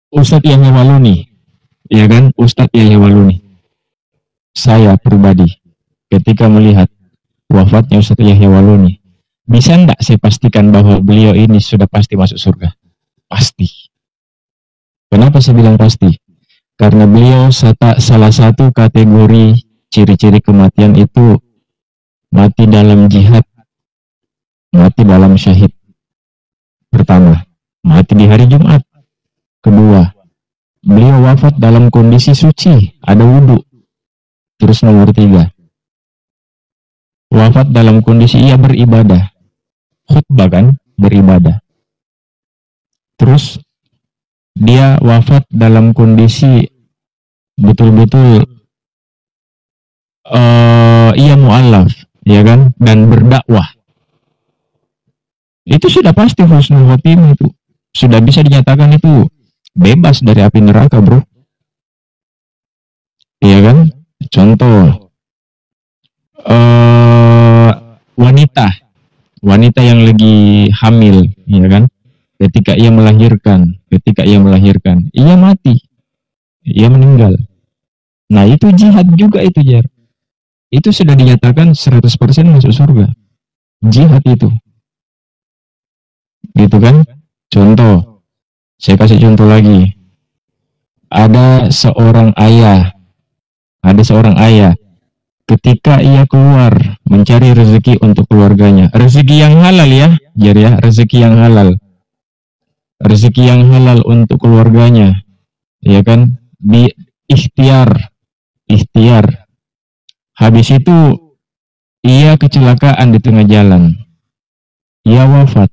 Ustadz Yahya Waluni, ya kan? Ustadz Yahya Waluni. Saya pribadi, ketika melihat wafatnya Ustadz Yahya Waluni, bisa enggak saya pastikan bahwa beliau ini sudah pasti masuk surga? Pasti. Kenapa saya bilang pasti? Karena beliau salah satu kategori ciri-ciri kematian itu mati dalam jihad, mati dalam syahid. Pertama, mati di hari Jumat. Kedua, beliau wafat dalam kondisi suci, ada wudhu. Terus nomor 3, wafat dalam kondisi ia beribadah. Khutbah kan, beribadah. Terus dia wafat dalam kondisi betul-betul ia mu'allaf, ya kan, dan berdakwah. Itu sudah pasti husnul khotimah, itu sudah bisa dinyatakan itu bebas dari api neraka, bro. Iya kan? Contoh wanita yang lagi hamil, ya kan? Ketika ia melahirkan, ia mati, ia meninggal. Nah, itu jihad juga itu, Jar. Itu sudah dinyatakan 100% masuk surga. Jihad itu. Gitu kan? Contoh, saya kasih contoh lagi. Ada seorang ayah ketika ia keluar mencari rezeki untuk keluarganya. Rezeki yang halal ya, Jar ya, rezeki yang halal. Rezeki yang halal untuk keluarganya. Ya kan? Di ikhtiar. Habis itu ia kecelakaan di tengah jalan. Ia wafat.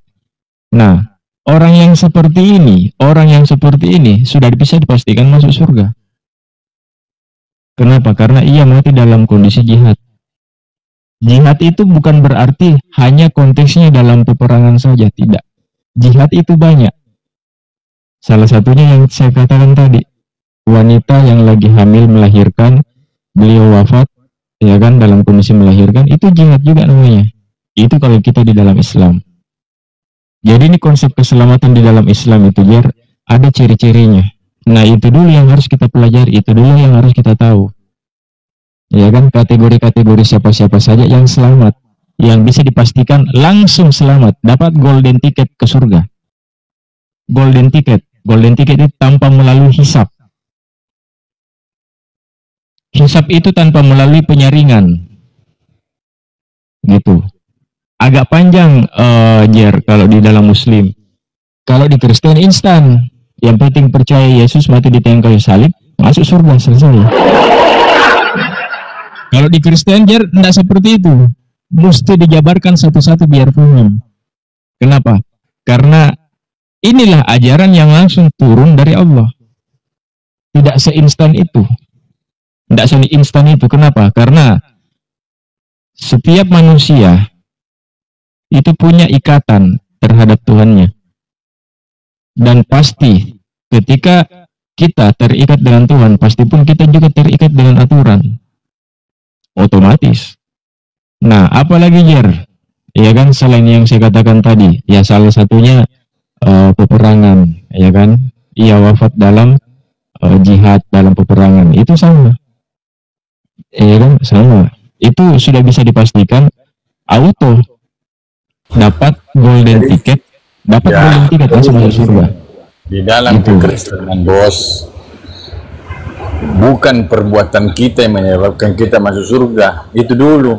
Nah, orang yang seperti ini sudah bisa dipastikan masuk surga. Kenapa? Karena ia mati dalam kondisi jihad. Jihad itu bukan berarti hanya konteksnya dalam peperangan saja, tidak. Jihad itu banyak. Salah satunya yang saya katakan tadi, wanita yang lagi hamil melahirkan, beliau wafat, ya kan, dalam kondisi melahirkan, itu jihad juga namanya. Itu kalau kita di dalam Islam. Jadi ini konsep keselamatan di dalam Islam itu, Jar, ada ciri-cirinya. Nah, itu dulu yang harus kita pelajari, itu dulu yang harus kita tahu. Ya kan, kategori-kategori siapa-siapa saja yang selamat, yang bisa dipastikan langsung selamat, dapat golden ticket ke surga. Golden ticket itu tanpa melalui hisab. Hisab itu tanpa melalui penyaringan. Gitu. Agak panjang, Jar, kalau di dalam Muslim. Kalau di Kristen instan. Yang penting percaya Yesus mati di tiang kayu salib, masuk surga, selesai. Kalau di Kristen, Jar, tidak seperti itu. Mesti dijabarkan satu-satu biar paham. Kenapa? Karena inilah ajaran yang langsung turun dari Allah. Tidak seinstan itu. Kenapa? Karena setiap manusia itu punya ikatan terhadap Tuhannya. Dan pasti ketika kita terikat dengan Tuhan, pasti pun kita juga terikat dengan aturan. Otomatis. Nah, apalagi, Jar? Ya kan, selain yang saya katakan tadi, ya salah satunya peperangan, ya kan? Ia wafat dalam jihad, dalam peperangan. Itu sama. Ya kan, sama. Itu sudah bisa dipastikan auto dapat golden ticket. Dapat golden ticket langsung masuk surga. Di dalam kekristenan, bos, bukan perbuatan kita yang menyebabkan kita masuk surga. Itu dulu.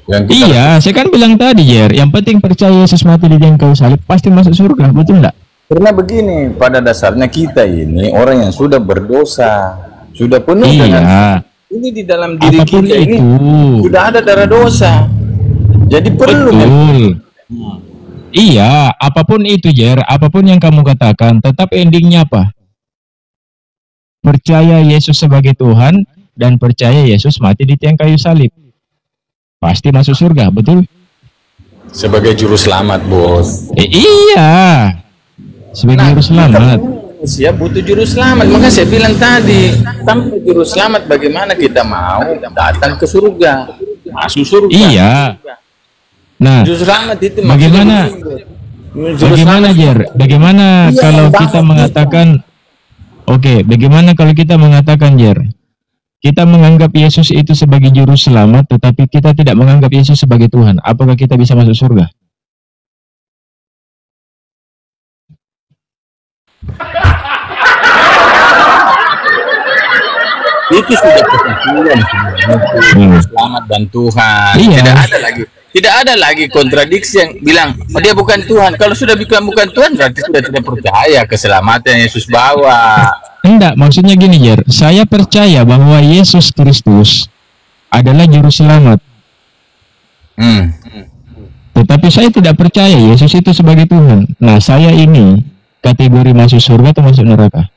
Yang kita saya kan bilang tadi, Jer, yang penting percaya Yesus mati di tiang kayu salib pasti masuk surga, betul enggak? Karena begini, pada dasarnya kita ini orang yang sudah berdosa, sudah penuh dengan ini di dalam diri apapun kita itu. ini sudah ada darah dosa. Jadi perlu. Iya, apapun itu, Jer, apapun yang kamu katakan, tetap endingnya apa? Percaya Yesus sebagai Tuhan dan percaya Yesus mati di tiang kayu salib. Pasti masuk surga, betul? Sebagai juru selamat, bos. Iya. Sebagai juru selamat. Manusia butuh juru selamat. Maka saya bilang tadi, tanpa juru selamat bagaimana kita mau datang ke surga? Masuk surga. Iya. Nah, itu bagaimana, Jer? Bagaimana kalau kita mengatakan Oke, bagaimana kalau kita mengatakan, Jer? Kita menganggap Yesus itu sebagai juru selamat, tetapi kita tidak menganggap Yesus sebagai Tuhan. Apakah kita bisa masuk surga? Itu sudah kesimpulan selamat dan Tuhan. Iya. Tidak ada lagi kontradiksi yang bilang dia bukan Tuhan. Kalau sudah bilang bukan Tuhan berarti sudah tidak percaya keselamatan yang Yesus bawa. Enggak, maksudnya gini, Jer. Saya percaya bahwa Yesus Kristus adalah juru selamat. Tetapi saya tidak percaya Yesus itu sebagai Tuhan. Nah, saya ini kategori masuk surga atau masuk neraka?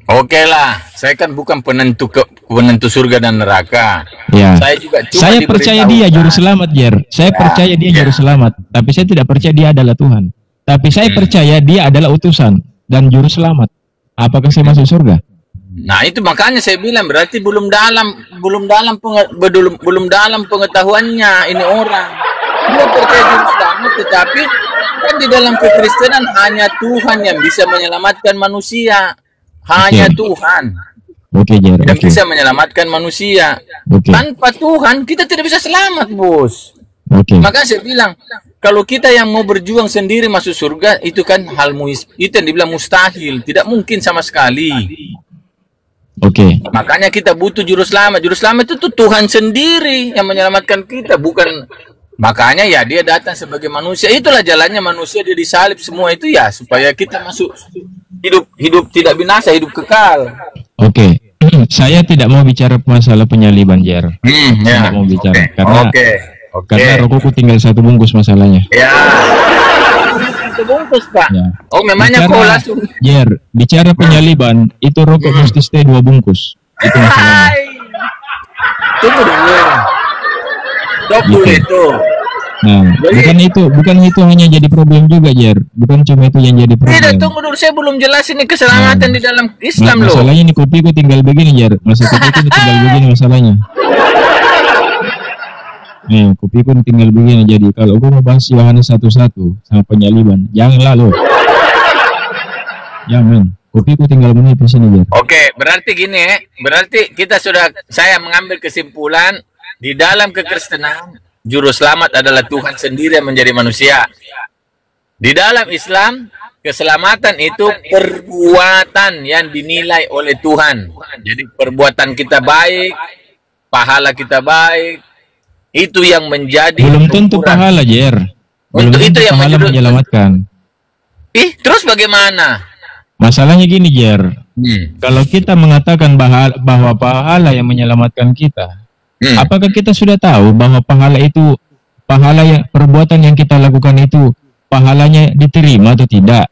Oke lah, saya kan bukan penentu surga dan neraka. Ya. Saya juga cuma saya percaya dia juru selamat, Jer. Saya percaya dia juru selamat, tapi saya tidak percaya dia adalah Tuhan. Tapi saya percaya dia adalah utusan dan juru selamat. Apakah saya masuk surga? Nah, itu makanya saya bilang berarti belum dalam pengetahuannya ini orang. Dia percaya juru selamat, tetapi kan di dalam kekristenan hanya Tuhan yang bisa menyelamatkan manusia. Hanya Tuhan yang bisa menyelamatkan manusia. Tanpa Tuhan kita tidak bisa selamat, bos. Makanya saya bilang kalau kita yang mau berjuang sendiri masuk surga itu kan itu yang dibilang mustahil, tidak mungkin sama sekali. Makanya kita butuh juru selamat. Juru selamat itu Tuhan sendiri yang menyelamatkan kita, bukan. Makanya ya dia datang sebagai manusia. Itulah jalannya manusia, dia disalib semua itu ya supaya kita masuk hidup tidak binasa, hidup kekal. Saya tidak mau bicara masalah penyaliban, Jer. Tidak mau bicara karena rokokku tinggal 1 bungkus masalahnya. Ya. 1 bungkus, Pak. Ya. Oh, memangnya kok langsung. Jer, bicara penyaliban itu rokok mesti stay 2 bungkus. Itu masalahnya. Tunggu dulu. Double itu. Nah, bukan itu hanya jadi problem juga, Jer. Bukan cuma itu yang jadi problem. Tidak, tunggu dulu, saya belum jelas ini keselamatan di dalam Islam loh. Masalahnya ini kopiku tinggal begini, Jer. Kopiku tinggal begini masalahnya. Nih, kopiku tinggal begini. Jadi kalau gua mau bahas Yohanes 1:1 sama penyaliban, janganlah lo. Jangan. Kopiku tinggal begini di sini, Jer. Oke, berarti gini, berarti saya mengambil kesimpulan di dalam kekristenan juru selamat adalah Tuhan sendiri yang menjadi manusia. Di dalam Islam, keselamatan itu perbuatan yang dinilai oleh Tuhan. Jadi perbuatan kita baik, pahala kita baik, itu yang menjadi belum tentu pahala, Jer. Untuk itu yang menyelamatkan. Terus bagaimana? Masalahnya gini, Jer. Kalau kita mengatakan bahwa pahala yang menyelamatkan kita, apakah kita sudah tahu bahwa perbuatan yang kita lakukan itu pahalanya diterima atau tidak?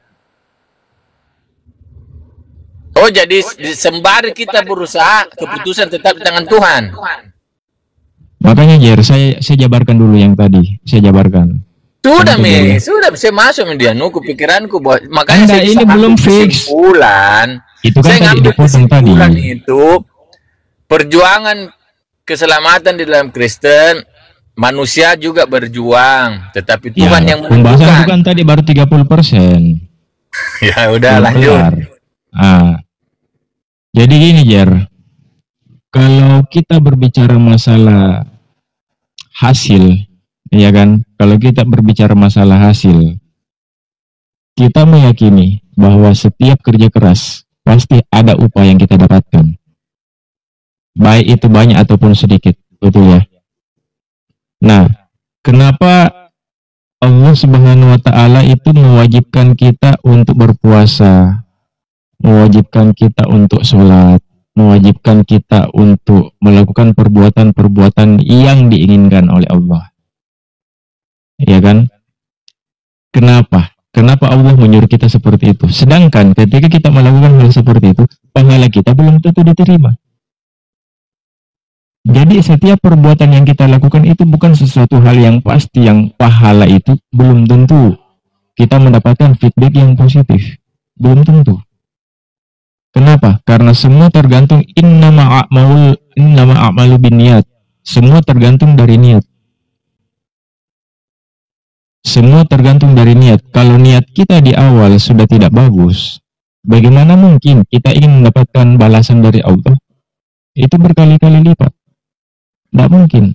Oh, jadi sembari kita berusaha, keputusan tetap di tangan Tuhan. Makanya, Jer, saya jabarkan dulu yang tadi. Saya jabarkan. Sudah saya masuk media nuku pikiranku. Makanya saya ini belum fix. Itu kan saya ngambil kesimpulan tadi. Itu perjuangan keselamatan di dalam Kristen, manusia juga berjuang, tetapi Tuhan yang menentukan. Pembahasan bukan tadi baru 30%. Ya udah lanjut. Jadi gini, Jer. Kalau kita berbicara masalah hasil, ya kan? Kalau kita berbicara masalah hasil, kita meyakini bahwa setiap kerja keras pasti ada upah yang kita dapatkan. Baik itu banyak ataupun sedikit, betul ya? Nah, kenapa Allah Subhanahu wa Ta'ala itu mewajibkan kita untuk berpuasa, mewajibkan kita untuk sholat, mewajibkan kita untuk melakukan perbuatan-perbuatan yang diinginkan oleh Allah? Ya kan? Kenapa? Kenapa Allah menyuruh kita seperti itu? Sedangkan ketika kita melakukan hal seperti itu, pahala kita belum tentu diterima. Jadi setiap perbuatan yang kita lakukan itu bukan sesuatu hal yang pasti, yang pahala itu belum tentu kita mendapatkan feedback yang positif. Belum tentu. Kenapa? Karena semua tergantung innama a'malu binniyat. Semua tergantung dari niat. Semua tergantung dari niat. Kalau niat kita di awal sudah tidak bagus, Bagaimana mungkin kita ingin mendapatkan balasan dari Allah itu berkali-kali lipat? Tidak mungkin.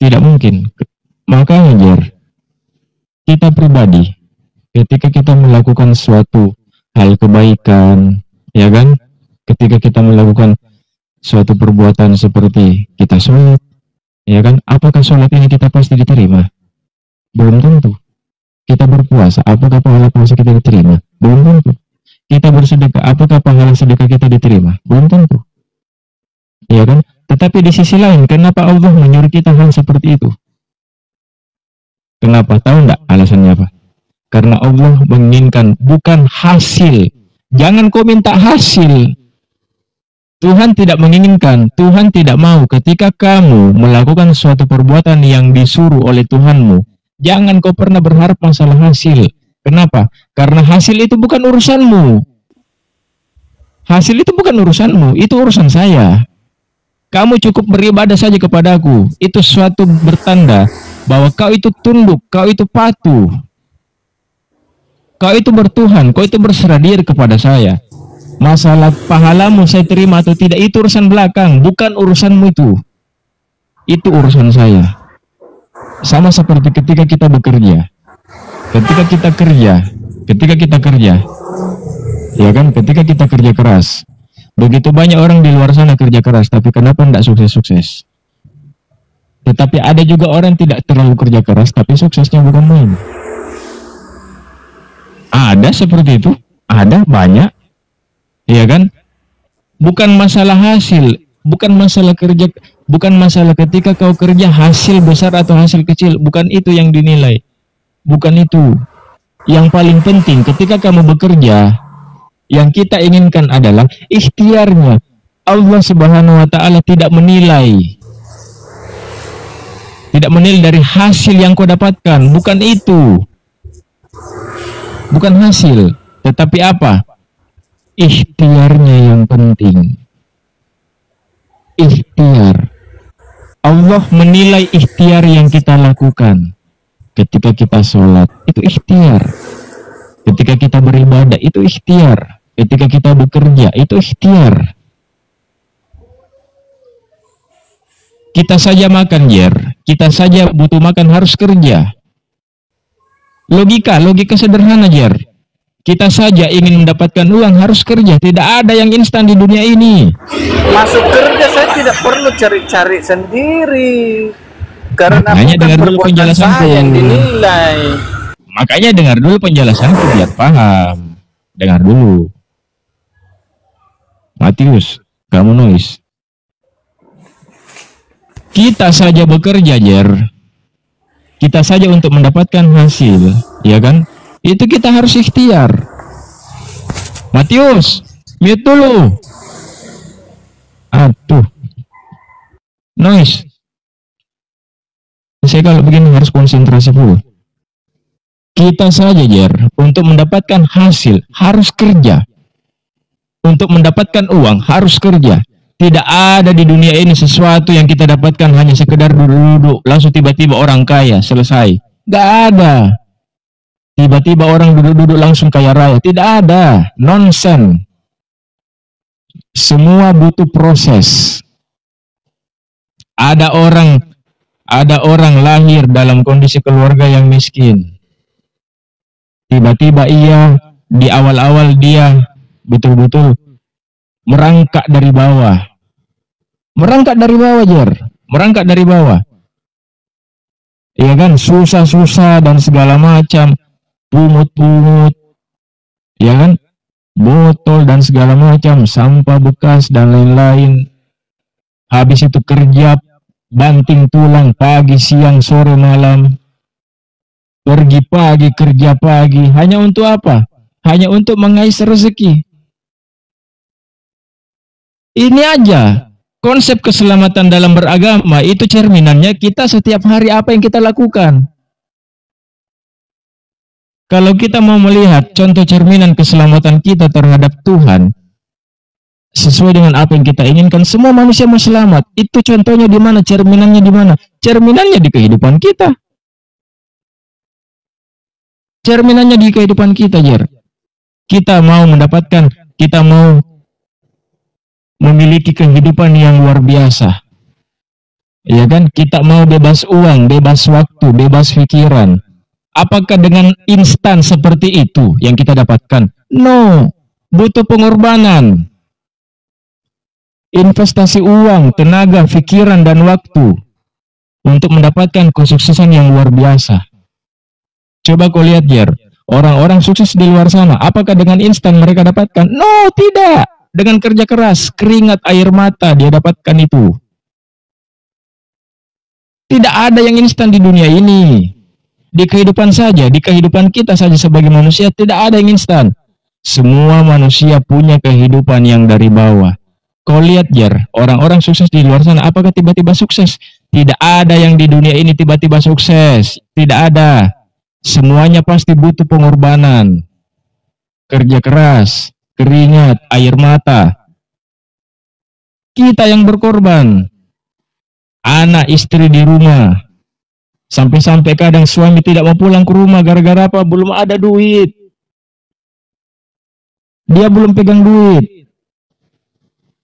Tidak mungkin. Makanya Jer, kita pribadi ketika kita melakukan suatu hal kebaikan, ya kan? Ketika kita melakukan suatu perbuatan seperti kita sholat, ya kan? Apakah sholat ini kita pasti diterima? Belum tentu. Kita berpuasa, apakah pahala puasa kita diterima? Belum tentu. Kita bersedekah, apakah pahala sedekah kita diterima? Belum tentu. Ya kan? Tetapi di sisi lain, kenapa Allah menyuruh kita hal seperti itu? Kenapa? Tahu enggak alasannya apa? Karena Allah menginginkan bukan hasil. Jangan kau minta hasil. Tuhan tidak menginginkan, Tuhan tidak mau ketika kamu melakukan suatu perbuatan yang disuruh oleh Tuhanmu. Jangan kau pernah berharap masalah hasil. Kenapa? Karena hasil itu bukan urusanmu. Hasil itu bukan urusanmu, itu urusan saya. Kamu cukup beribadah saja kepadaku. Itu suatu bertanda bahwa kau itu tunduk, kau itu patuh. Kau itu bertuhan, kau itu berserah diri kepada saya. Masalah pahalamu saya terima atau tidak, itu urusan belakang, bukan urusanmu itu. Itu urusan saya. Sama seperti ketika kita bekerja. Ketika kita kerja, ya kan, ketika kita kerja keras. Begitu banyak orang di luar sana kerja keras, tapi kenapa tidak sukses-sukses? Tetapi ada juga orang tidak terlalu kerja keras, tapi suksesnya bukan main. Ada seperti itu, ada banyak, ya kan? Bukan masalah hasil, bukan masalah kerja, bukan masalah ketika kau kerja hasil besar atau hasil kecil, bukan itu yang dinilai, bukan itu. Yang paling penting ketika kamu bekerja, yang kita inginkan adalah ikhtiarnya. Allah Subhanahu wa Ta'ala tidak menilai dari hasil yang kau dapatkan, bukan itu. Bukan hasil, tetapi apa? Ikhtiarnya yang penting. Ikhtiar. Allah menilai ikhtiar yang kita lakukan. Ketika kita sholat, itu ikhtiar. Ketika kita beribadah, itu ikhtiar. Ketika kita bekerja, itu ikhtiar. Kita saja makan, Jer. Kita saja butuh makan, harus kerja. Logika sederhana, Jer. Kita saja ingin mendapatkan uang, harus kerja. Tidak ada yang instan di dunia ini. Masuk kerja saya tidak perlu cari-cari sendiri. Karena makanya dengar dulu penjelasanku yang dinilai. Makanya dengar dulu penjelasanku biar paham. Dengar dulu. Matius, kamu noise. Kita saja bekerja, Jer. Kita saja untuk mendapatkan hasil, ya kan? Itu kita harus ikhtiar. Matius, mute dulu. Aduh. Noise. Saya kalau begini harus konsentrasi dulu. Kita saja, Jer, untuk mendapatkan hasil harus kerja. Untuk mendapatkan uang harus kerja. Tidak ada di dunia ini sesuatu yang kita dapatkan hanya sekedar duduk-duduk, langsung tiba-tiba orang kaya, selesai. Gak ada. Tiba-tiba orang duduk-duduk langsung kaya raya. Tidak ada. Nonsen. Semua butuh proses. Ada orang lahir dalam kondisi keluarga yang miskin. Tiba-tiba di awal-awal dia betul-betul merangkak dari bawah. Merangkak dari bawah, Jer. Merangkak dari bawah. Iya kan, susah-susah dan segala macam. Pungut-pungut. Ya kan? Botol dan segala macam, sampah bekas dan lain-lain. Habis itu kerja banting tulang pagi, siang, sore, malam. Pergi pagi, kerja pagi. Hanya untuk apa? Hanya untuk mengais rezeki. Ini aja konsep keselamatan dalam beragama, itu cerminannya kita setiap hari apa yang kita lakukan. Kalau kita mau melihat contoh cerminan keselamatan kita terhadap Tuhan sesuai dengan apa yang kita inginkan, semua manusia mau selamat. Itu contohnya di mana? Cerminannya di mana? Cerminannya di kehidupan kita. Cerminannya di kehidupan kita, Jer. Kita mau mendapatkan, kita mau memiliki kehidupan yang luar biasa. Ya kan? Kita mau bebas uang, bebas waktu, bebas pikiran. Apakah dengan instan seperti itu yang kita dapatkan? No, butuh pengorbanan. Investasi uang, tenaga, pikiran, dan waktu untuk mendapatkan kesuksesan yang luar biasa. Coba kau lihat, Jer, orang-orang sukses di luar sana, apakah dengan instan mereka dapatkan? No, tidak. Dengan kerja keras, keringat, air mata, dia dapatkan itu. Tidak ada yang instan di dunia ini. Di kehidupan saja, di kehidupan kita saja sebagai manusia, tidak ada yang instan. Semua manusia punya kehidupan yang dari bawah. Kau lihat, Jer, orang-orang sukses di luar sana, apakah tiba-tiba sukses? Tidak ada yang di dunia ini tiba-tiba sukses. Tidak ada. Semuanya pasti butuh pengorbanan. Kerja keras, keringat, air mata. Kita yang berkorban. Anak istri di rumah. Sampai-sampai kadang suami tidak mau pulang ke rumah gara-gara apa? Belum ada duit. Dia belum pegang duit.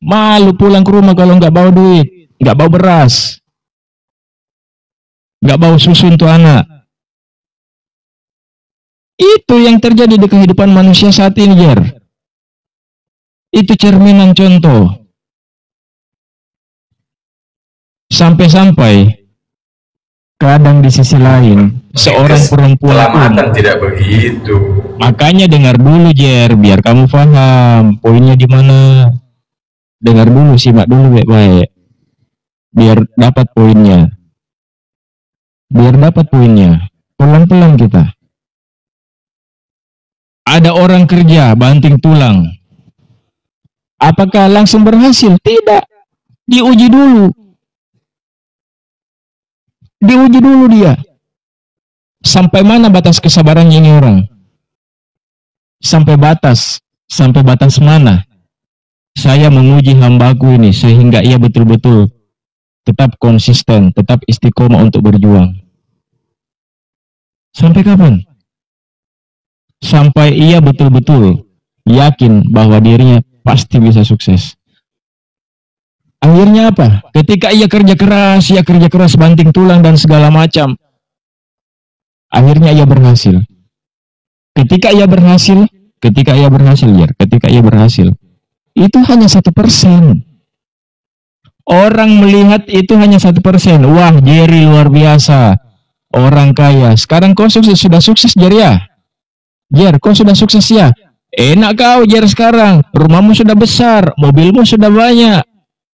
Malu pulang ke rumah kalau nggak bawa duit, nggak bawa beras, nggak bawa susu untuk anak. Itu yang terjadi di kehidupan manusia saat ini, Jer. Itu cerminan contoh. Sampai-sampai kadang di sisi lain seorang perempuan pun tidak begitu. Makanya dengar dulu, Jer, biar kamu paham poinnya di mana. Dengar dulu, simak dulu baik-baik. Biar dapat poinnya. Biar dapat poinnya. Pelan-pelan kita. Ada orang kerja banting tulang. Apakah langsung berhasil? Tidak. Diuji dulu. Diuji dulu dia. Sampai mana batas kesabarannya ini orang? Sampai batas mana? Saya menguji hambaku ini sehingga ia betul-betul tetap konsisten, tetap istiqomah untuk berjuang. Sampai kapan? Sampai ia betul-betul yakin bahwa dirinya pasti bisa sukses. Akhirnya apa? Ketika ia kerja keras banting tulang dan segala macam. Akhirnya ia berhasil. Ketika ia berhasil, itu hanya 1%. Orang melihat itu hanya 1%. Wah, Jerry luar biasa. Orang kaya. Sekarang kau sudah sukses, Jer ya? Jer, kau sudah sukses ya? Enak kau, Jer, sekarang. Rumahmu sudah besar, mobilmu sudah banyak,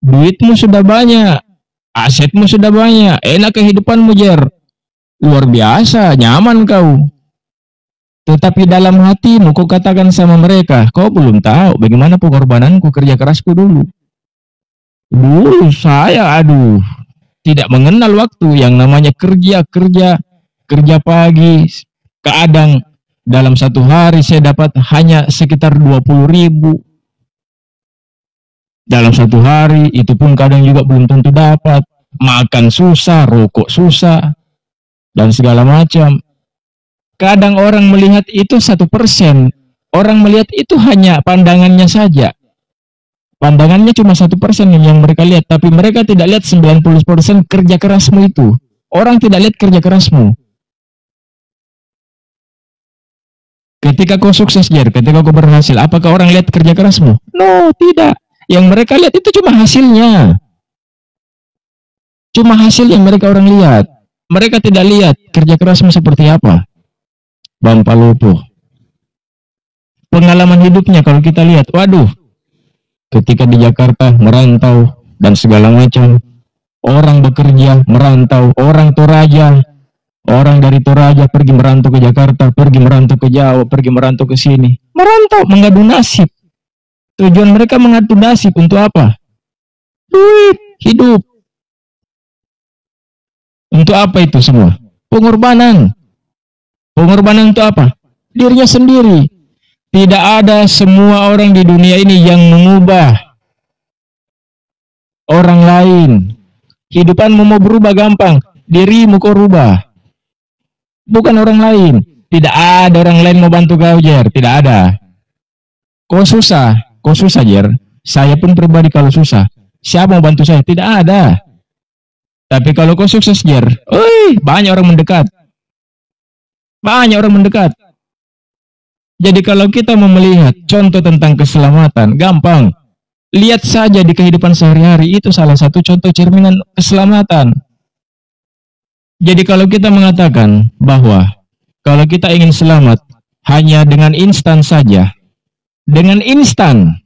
duitmu sudah banyak, asetmu sudah banyak. Enak kehidupanmu, Jer. Luar biasa, nyaman kau. Tetapi dalam hatimu kau katakan sama mereka, kau belum tahu bagaimana pengorbananku, kerja kerasku dulu. Dulu saya, tidak mengenal waktu yang namanya kerja pagi. Kadang dalam satu hari saya dapat hanya sekitar 20.000. Dalam satu hari, itu pun kadang juga belum tentu dapat. Makan susah, rokok susah, dan segala macam. Kadang orang melihat itu 1%. Orang melihat itu hanya pandangannya saja. Pandangannya cuma 1% yang mereka lihat. Tapi mereka tidak lihat 90% kerja kerasmu itu. Orang tidak lihat kerja kerasmu. Ketika kau sukses, Jer, ketika kau berhasil, apakah orang lihat kerja kerasmu? No, tidak. Yang mereka lihat itu cuma hasilnya. Cuma hasil yang mereka orang lihat. Mereka tidak lihat kerja kerasmu seperti apa. Bang Palopo. Pengalaman hidupnya kalau kita lihat, waduh, ketika di Jakarta merantau dan segala macam, orang bekerja merantau, orang Toraja, orang dari Toraja pergi merantau ke Jakarta, pergi merantau ke Jawa, pergi merantau ke sini, merantau mengadu nasib. Tujuan mereka mengadu nasib untuk apa? Duit, hidup. Untuk apa itu semua? Pengorbanan. Pengorbanan untuk apa? Dirinya sendiri. Tidak ada semua orang di dunia ini yang mengubah orang lain. Hidupanmu mau berubah gampang. Dirimu kau rubah. Bukan orang lain. Tidak ada orang lain mau bantu kau, Jer. Tidak ada. Kau susah Jer. Saya pun pribadi kalau susah, siapa mau bantu saya? Tidak ada. Tapi kalau kau sukses Jer, banyak orang mendekat. Banyak orang mendekat. Jadi kalau kita mau melihat contoh tentang keselamatan, gampang. Lihat saja di kehidupan sehari-hari, itu salah satu contoh cerminan keselamatan. Jadi kalau kita mengatakan bahwa kalau kita ingin selamat hanya dengan instan saja, dengan instan,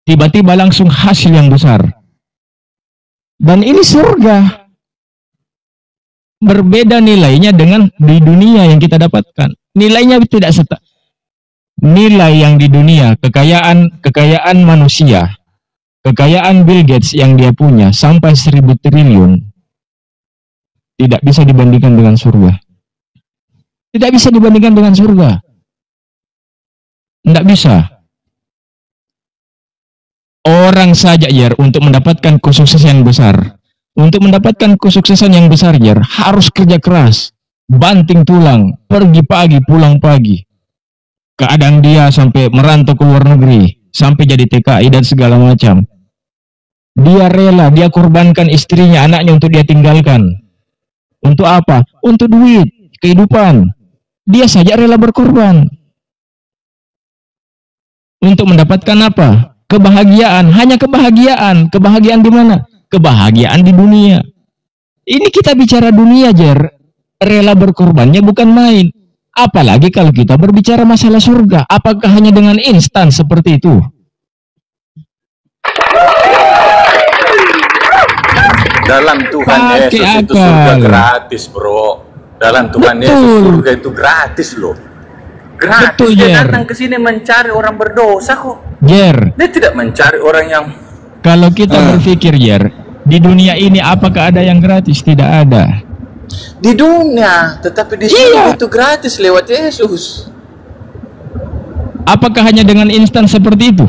tiba-tiba langsung hasil yang besar. Dan ini surga. Berbeda nilainya dengan di dunia yang kita dapatkan. Nilainya tidak nilai yang di dunia, kekayaan manusia, kekayaan Bill Gates yang dia punya sampai 1000 triliun tidak bisa dibandingkan dengan surga. Tidak bisa dibandingkan dengan surga. Tidak bisa. Orang saja Jer untuk mendapatkan kesuksesan yang besar. Untuk mendapatkan kesuksesan yang besar Jer harus kerja keras, banting tulang, pergi pagi, pulang pagi. Keadaan dia sampai merantau ke luar negeri, sampai jadi TKI dan segala macam. Dia rela, dia korbankan istrinya, anaknya untuk dia tinggalkan. Untuk apa? Untuk duit, kehidupan. Dia saja rela berkorban. Untuk mendapatkan apa? Kebahagiaan, hanya kebahagiaan. Kebahagiaan di mana? Kebahagiaan di dunia. Ini kita bicara dunia, Jer. Rela berkorbannya bukan main. Apalagi kalau kita berbicara masalah surga. Apakah hanya dengan instan seperti itu? Dalam Tuhan Yesus itu surga gratis, bro. Dalam Tuhan Yesus surga itu gratis loh. Gratis. Betul, dia Jer. datang ke sini mencari orang berdosa kok. Jer. Dia tidak mencari orang yang... Kalau kita berpikir Jer, di dunia ini apakah ada yang gratis? Tidak ada. Di dunia, tetapi di surga itu gratis lewat Yesus. Apakah hanya dengan instan seperti itu?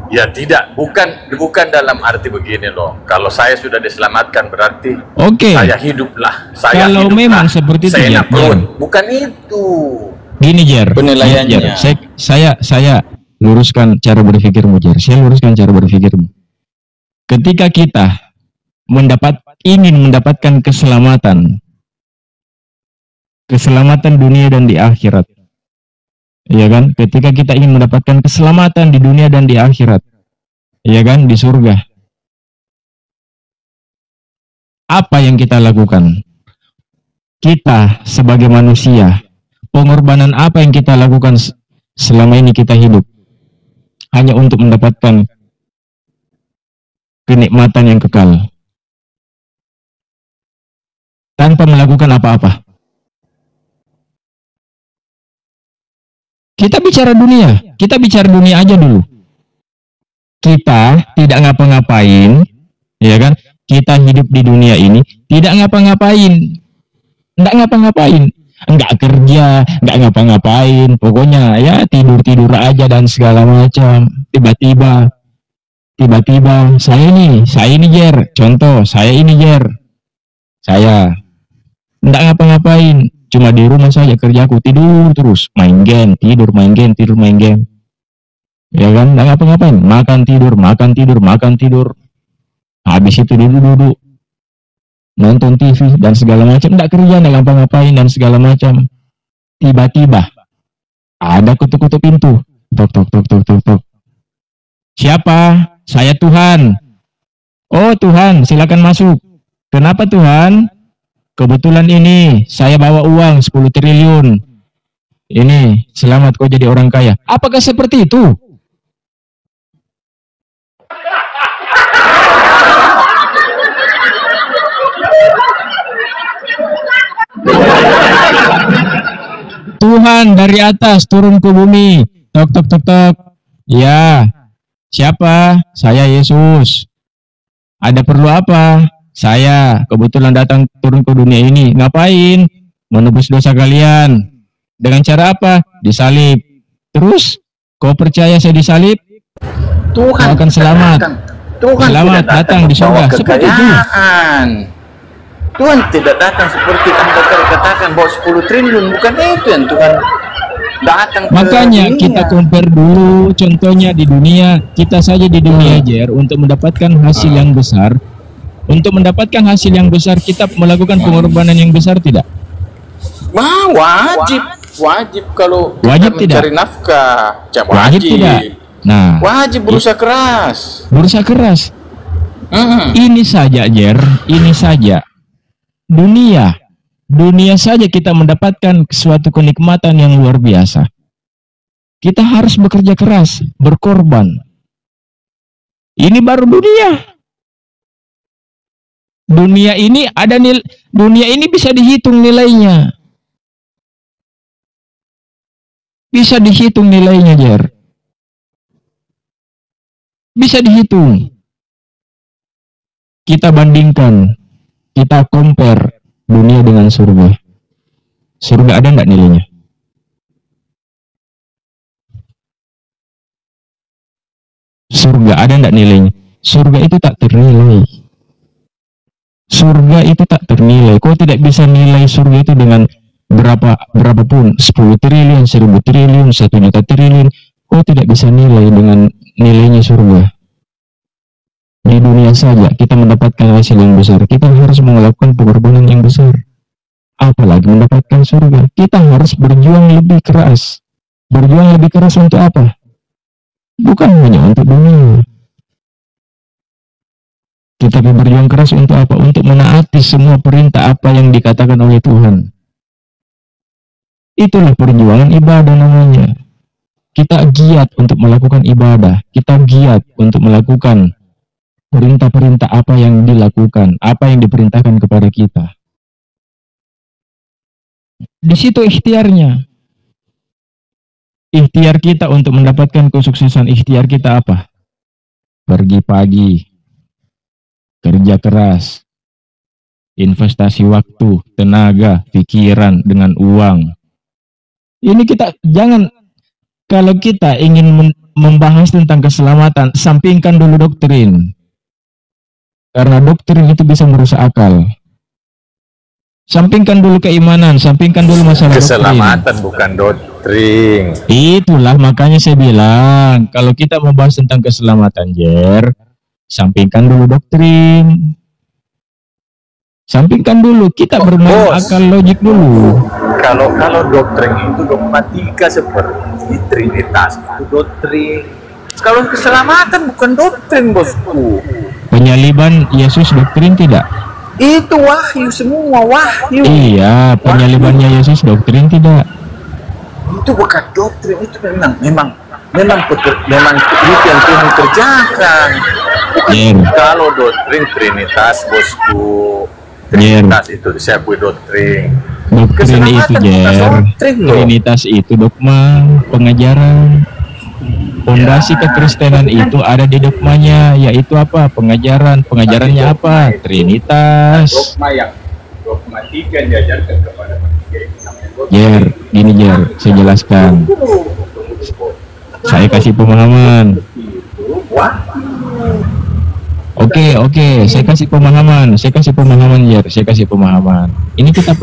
Ya tidak, bukan dalam arti begini loh. Kalau saya sudah diselamatkan berarti saya hiduplah. Saya kalau hiduplah, memang seperti itu saya Jer, bukan itu. Gini Jer, penilaiannya. Saya luruskan cara berpikirmu Jer. Saya luruskan cara berpikirmu. Ketika kita ingin mendapatkan keselamatan dunia dan di akhirat, ya kan? Ketika kita ingin mendapatkan keselamatan di dunia dan di akhirat, ya kan? Di surga, apa yang kita lakukan? Kita sebagai manusia, pengorbanan apa yang kita lakukan selama ini kita hidup hanya untuk mendapatkan kenikmatan yang kekal tanpa melakukan apa-apa. Kita bicara dunia aja dulu. Kita tidak ngapa-ngapain, ya kan? Kita hidup di dunia ini tidak ngapa-ngapain. Enggak ngapa-ngapain, enggak kerja, enggak ngapa-ngapain, pokoknya ya tidur-tidur aja dan segala macam. Tiba-tiba saya ini Jer, contoh, saya ini Jer. Saya enggak ngapa-ngapain, cuma di rumah saja kerjaku, tidur terus, main game, tidur, main game, tidur, main game. Ya kan, enggak ngapa-ngapain, makan tidur. Habis itu duduk nonton TV dan segala macam, enggak kerja, enggak ngapa-ngapain dan segala macam. Tiba-tiba ada ketuk-ketuk pintu. Tok. Siapa? Saya Tuhan. Oh Tuhan, silakan masuk. Kenapa Tuhan? Kebetulan ini saya bawa uang 10 triliun. Ini, selamat kau jadi orang kaya. Apakah seperti itu? Tuhan dari atas turun ke bumi. Tok. Ya. Siapa? Saya Yesus. Ada perlu apa? Saya kebetulan datang turun ke dunia ini. Ngapain? Menebus dosa kalian. Dengan cara apa? Disalib. Terus, kau percaya saya disalib? Tuhan kau akan selamat. Tuhan selamat datang di surga. Seperti itu. Tuhan tidak datang seperti Anda katakan bawa 10 triliun. Bukan itu yang Tuhan datang Makanya ke kita dunia. compare dulu, contohnya di dunia, kita saja di dunia Jer, untuk mendapatkan hasil yang besar, untuk mendapatkan hasil yang besar kita melakukan pengorbanan yang besar tidak? Wah, wajib kalau Wajib kita tidak? mencari nafkah. Wajib tidak? Nah, Wajib berusaha keras. berusaha keras. Ini saja Jer, ini saja dunia saja kita mendapatkan suatu kenikmatan yang luar biasa. Kita harus bekerja keras, berkorban. Ini baru dunia. Dunia ini ada dunia ini bisa dihitung nilainya. Bisa dihitung nilainya, Jer. Bisa dihitung. Kita bandingkan, kita compare dunia dengan surga. Surga ada enggak nilainya? Surga ada enggak nilainya? Surga itu tak ternilai. Surga itu tak ternilai. Kau tidak bisa nilai surga itu dengan berapapun, 10 triliun, 1000 triliun, 1 juta triliun. Kau tidak bisa nilai dengan nilainya surga. Di dunia saja kita mendapatkan hasil yang besar, kita harus melakukan pengorbanan yang besar. Apalagi mendapatkan surga, kita harus berjuang lebih keras. Berjuang lebih keras untuk apa? Bukan hanya untuk dunia. Tetapi berjuang keras untuk apa? Untuk menaati semua perintah apa yang dikatakan oleh Tuhan. Itulah perjuangan ibadah namanya. Kita giat untuk melakukan ibadah. Kita giat untuk melakukan perintah-perintah apa yang dilakukan, apa yang diperintahkan kepada kita. Di situ ikhtiarnya. Ikhtiar kita untuk mendapatkan kesuksesan, ikhtiar kita apa? Pergi pagi, kerja keras, investasi waktu, tenaga, pikiran dengan uang. Ini kita jangan, kalau kita ingin membahas tentang keselamatan, sampingkan dulu doktrin. Karena doktrin itu bisa merusak akal. Sampingkan dulu keimanan, sampingkan dulu masalah Keselamatan doktrin. bukan doktrin. Itulah makanya saya bilang, kalau kita membahas tentang keselamatan, Jer, sampingkan dulu doktrin. Sampingkan dulu, kita bermain akal logik dulu. Kalau doktrin itu dogmatika seperti Trinitas itu doktrin. Kalau keselamatan bukan doktrin, bosku. Penyaliban Yesus doktrin tidak? Itu wahyu, semua wahyu. Iya, penyalibannya Yesus doktrin tidak? Itu bukan doktrin, itu memang itu yang Tuhan kerjakan. Kalau doktrin Trinitas, bosku. Trinitas itu disebut doktrin. Doktrin itu, Jer. Trinitas itu dogma, pengajaran. Fondasi kekristenan itu ada di dogmanya, yaitu apa? Pengajarannya apa? Trinitas. Dogmatika diajarkan kepada manusia itu namanya doktrin. Jer, gini Jer, saya jelaskan. Saya kasih pemahaman. Oke, saya kasih pemahaman, Jer, saya kasih pemahaman. Ini kita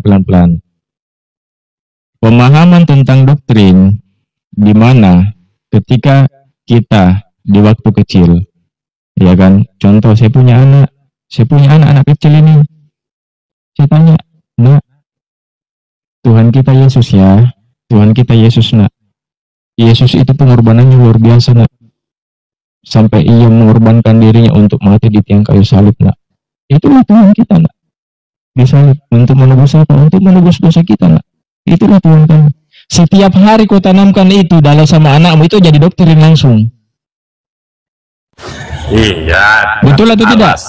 pelan-pelan. Pemahaman tentang doktrin, di mana ketika kita di waktu kecil, ya kan, contoh saya punya anak kecil ini, saya tanya, nak, Tuhan kita Yesus ya, Tuhan kita Yesus nak, Yesus itu pengorbanannya luar biasa nak, sampai ia mengorbankan dirinya untuk mati di tiang kayu salib nak. Itulah Tuhan kita nak, disalib untuk menebus apa? Untuk menebus dosa kita nak. Itulah Tuhan kami. Setiap hari kau tanamkan itu dalam sama anakmu, itu jadi doktrin langsung. Iya. Betul atau tidak?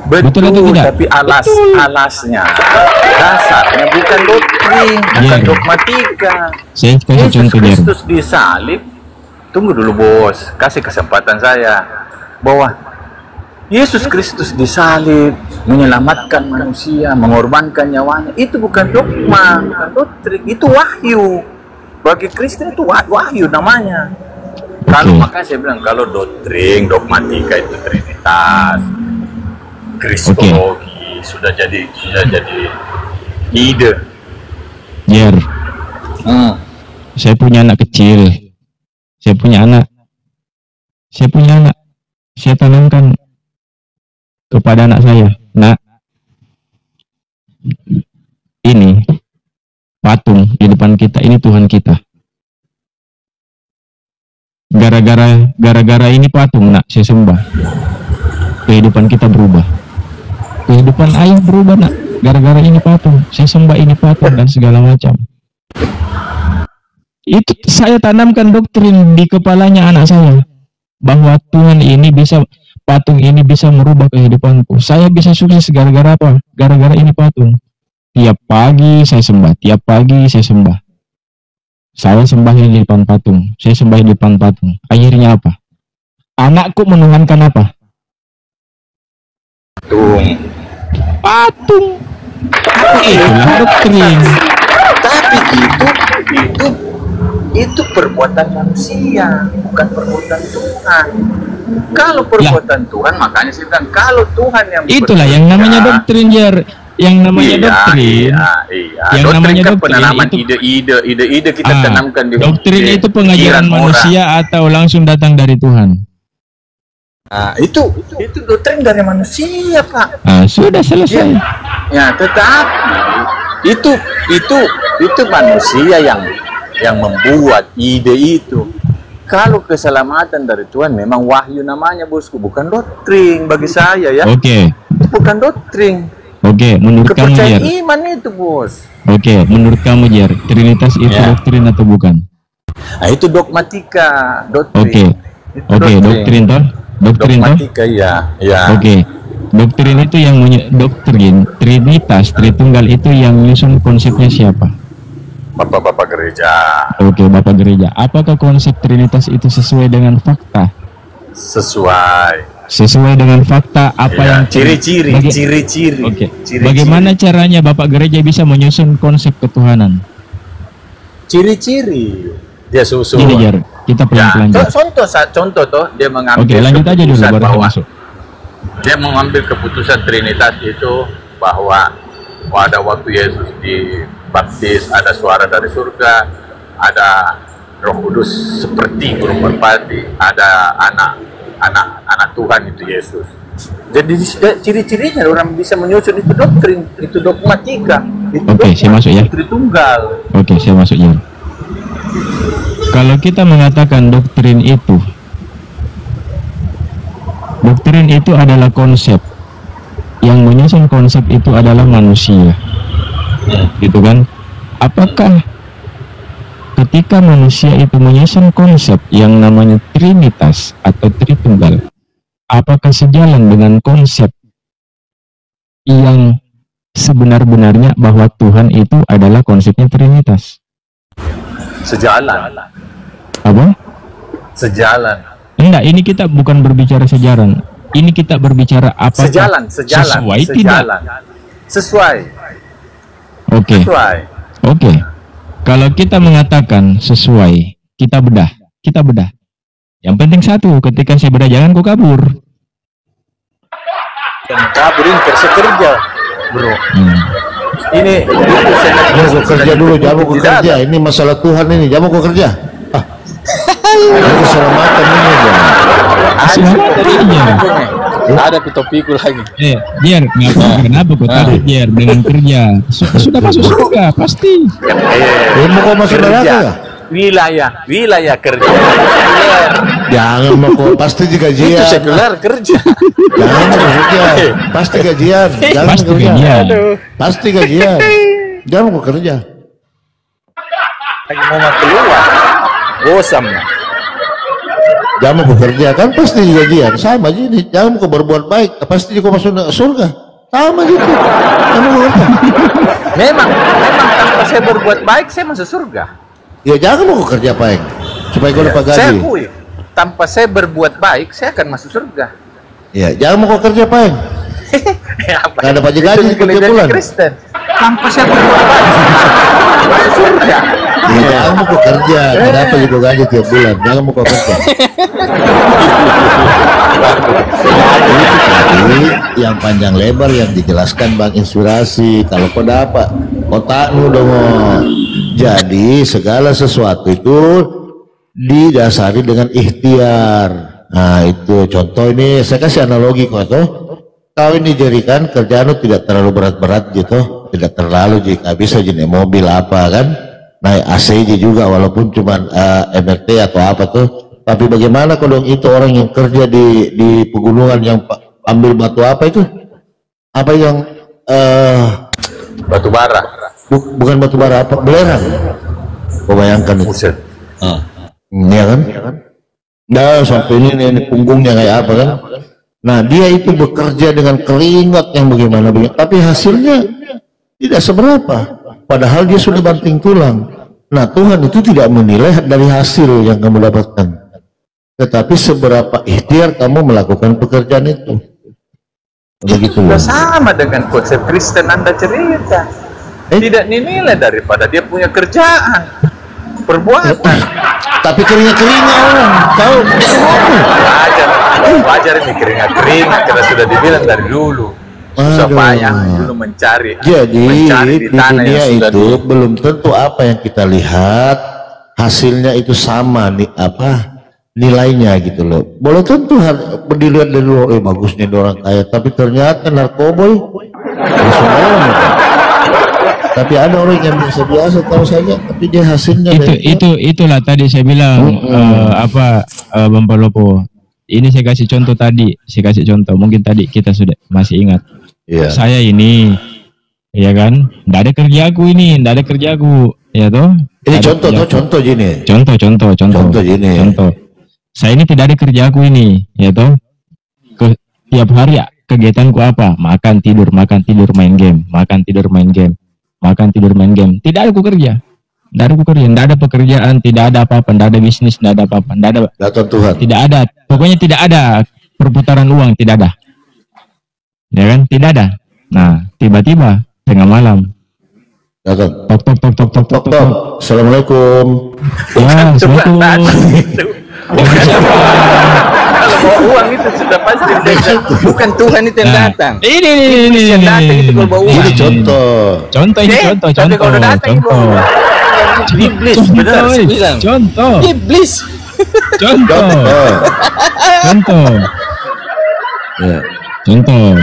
Betul atau tidak? Tapi alasnya, dasarnya bukan doktrin, bukan dogmatika. Saya kasih contoh, Jer. Yesus Kristus disalib. Tunggu dulu, bos. Kasih kesempatan saya. Bahwa Yesus Kristus disalib, menyelamatkan manusia, mengorbankan nyawanya. Itu bukan dogma, bukan doktrin. Itu wahyu. Bagi Kristen itu wahyu namanya. Kalau makanya saya bilang, kalau doktrin, dogmatika itu Trinitas, Kristologi sudah jadi ide. Jer, Saya punya anak kecil. Saya punya anak. Saya tanamkan kepada anak saya. Nak, ini patung di depan kita, ini Tuhan kita. Gara-gara ini patung, nak, saya sembah. Kehidupan kita berubah. Kehidupan ayah berubah, nak. Gara-gara ini patung, saya sembah ini patung dan segala macam. Itu saya tanamkan doktrin di kepalanya anak saya, bahwa Tuhan ini bisa, patung ini bisa merubah kehidupanku. Saya bisa sukses gara-gara apa? Gara-gara ini patung. Tiap pagi saya sembah, tiap pagi saya sembah. Saya sembah di depan patung, saya sembah di depan patung. Akhirnya apa? Anakku menuhankan apa? Patung. Itulah doktrin. Tapi itu perbuatan manusia, bukan perbuatan Tuhan. Kalau perbuatan Tuhan, makanya saya bilang kalau Tuhan yang itulah yang namanya doktrin, Jer. Yang namanya doktrin. Yang doktrin namanya kan penanaman ide-ide kita tanamkan di doktrin itu pengajaran manusia atau langsung datang dari Tuhan. Itu doktrin dari manusia, Pak. Sudah selesai. Ya, tetapi itu manusia yang membuat ide itu. Kalau keselamatan dari Tuhan memang wahyu namanya, bosku, bukan doktrin bagi saya, ya. Oke. Bukan doktrin. Oke, menurut kamu, Jer? Kepercayaan iman itu, bos. Oke, menurut kamu, Jer, Trinitas itu doktrin atau bukan? Itu dogmatika, doktrin. Oke, doktrin toh? Doktrin toh? Dogmatika, ya. Oke. Doktrin itu yang doktrin Trinitas, Tritunggal itu yang nyusun konsepnya siapa? Bapak-bapak gereja. Oke, Bapak gereja. Apakah konsep Trinitas itu sesuai dengan fakta? Sesuai dengan fakta apa yang ciri-ciri. Oke. Bagaimana caranya Bapak gereja bisa menyusun konsep ketuhanan? Ciri-ciri. Dia susun. Ini, Jar, kita pelan-pelan. Contoh toh, dia mengambil. Oke, lanjut aja dulu baru masuk. Dia mengambil keputusan Trinitas itu bahwa pada waktu Yesus dibaptis ada suara dari surga, ada Roh Kudus seperti burung merpati, ada anak Tuhan itu Yesus. Jadi ciri-cirinya orang bisa menyusun itu doktrin, itu dogmatika. Oke, saya masuk ya. Tritunggal. Oke, saya masuk ya. Kalau kita mengatakan doktrin itu adalah konsep, yang menyusun konsep itu adalah manusia, gitu kan? Apakah ketika manusia itu menyusun konsep yang namanya Trinitas atau Tritunggal, apakah sejalan dengan konsep yang sebenar-benarnya bahwa Tuhan itu adalah konsepnya Trinitas? Sejalan. Apa? Sejalan. Enggak, ini kita bukan berbicara sejalan. Ini kita berbicara apa? Sejalan. Tidak? Sesuai. Oke. Kalau kita mengatakan sesuai, kita bedah. Yang penting satu, ketika saya bedah jangan kau kabur. Yang kaburin kerja, bro. Ini jangan kerja dulu, jangan kerja. Ini masalah Tuhan ini, jangan kerja. Ini keselamatan ini, ada pitopiku lagi. Jer, kenapa kau takut, Jer, dengan kerja? Sudah masuk surga, pasti. Mau kau masuk neraka ya? Wilayah kerja. Jangan mau kau, pasti gajian. Itu sekuler kerja. Jangan mau kerja, pasti gajian. Jangan kerja. Pasti gajian. Jangan mau kerja. Lagi mau keluar, bosan. Jangan mau bekerja, kan pasti gajian. Sama jadi, jangan mau berbuat baik, pasti kau masuk surga. Sama gitu. Jangan mau kerja. Memang tanpa saya berbuat baik, saya masuk surga. Ya jangan mau kerja baik, supaya kau dapat gaji. Saya akui, tanpa saya berbuat baik, saya akan masuk surga. Ya jangan mau kerja baik. Nggak dapat gaji kerja bulan. Kristen. Tanpa saya berbuat baik, masuk surga. Jangan mau kerja, kenapa juga gaji tiap bulan? Jangan mau kerja. Jadi yang panjang lebar yang dijelaskan Bang Inspirasi. Kalau kau dapat otakmu dong. Jadi segala sesuatu itu didasari dengan ikhtiar. Nah itu contoh ini saya kasih analogi kok tuh. Kau ini jadikan kerjaan tidak terlalu berat-berat gitu, tidak terlalu jika bisa jenis mobil apa kan, naik AC juga walaupun cuma MRT atau apa tuh. Tapi bagaimana kalau itu orang yang kerja di pegunungan yang ambil batu apa itu? Apa yang batu bara. Bukan batu bara, apa? Belerang. Kau bayangkan itu. Iya kan? Nah sampai ini punggungnya kayak apa kan? Nah dia itu bekerja dengan keringat yang bagaimana, tapi hasilnya tidak seberapa. Padahal dia sudah banting tulang. Nah Tuhan itu tidak menilai dari hasil yang kamu dapatkan, tetapi seberapa ikhtiar kamu melakukan pekerjaan itu. Begitu. Sudah sama dengan konsep Kristen Anda cerita. Tidak dinilai daripada dia punya kerjaan, perbuatan. Tapi keringat orang tahu. Wajar ini keringat karena sudah dibilang dari dulu. Supaya dulu mencari. Jadi di tanah dunia yang itu belum tentu apa yang kita lihat hasilnya itu sama nih nilainya gitu loh. Boleh tentu dilihat dari luar, bagusnya orang kaya, tapi ternyata narkoboy. Tapi ada orang yang biasa tahu saja, tapi dia hasilnya itulah tadi saya bilang Bang Palopo. Ini saya kasih contoh tadi, mungkin tadi kita sudah masih ingat. Yeah. Saya ini, ya kan, nggak ada kerjaku, ya toh. Ini contoh gini. Contoh gini. Saya ini tidak ada kerjaku ini, ya toh. Tiap hari kegiatanku apa? Makan tidur, main game. Tidak ada aku kerja. Tidak ada pekerjaan, tidak ada apa-apa, tidak ada bisnis, tidak ada apa-apa, tidak ada datang Tuhan. Tidak ada, pokoknya tidak ada perputaran uang, tidak ada. Ya kan? Tidak ada. Nah, tiba-tiba tengah malam datang. Tok. Assalamualaikum. Ya, assalamualaikum. Siapa? Kalau bawa uang itu sudah pasti bukan Tuhan itu yang datang. Ini yang datang itu kalau bawa uang. Ini contoh. Tapi kalau datang iblis, benar bilang. Contoh. Ya. Contoh.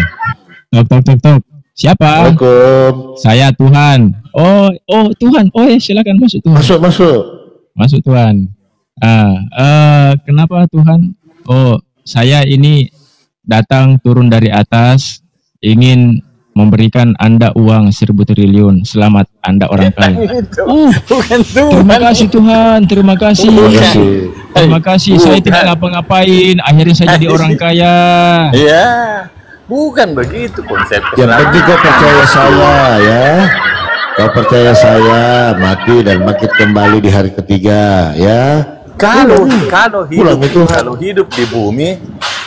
Tok. Siapa? Assalamualaikum. Saya Tuhan. Oh Tuhan. Oh ya silakan masuk Tuhan. Masuk Tuhan. Kenapa Tuhan? Oh saya ini datang turun dari atas ingin memberikan Anda uang 1.000 triliun. Selamat Anda orang kaya. Bukan Tuhan. Terima kasih Tuhan. Terima kasih. Saya tidak ngapa-ngapain. Akhirnya saya jadi orang kaya. Iya. Bukan begitu konsepnya. Yang penting kau percaya saya ya. Kau percaya saya mati dan bangkit kembali di hari ketiga ya. Kalau hidup di bumi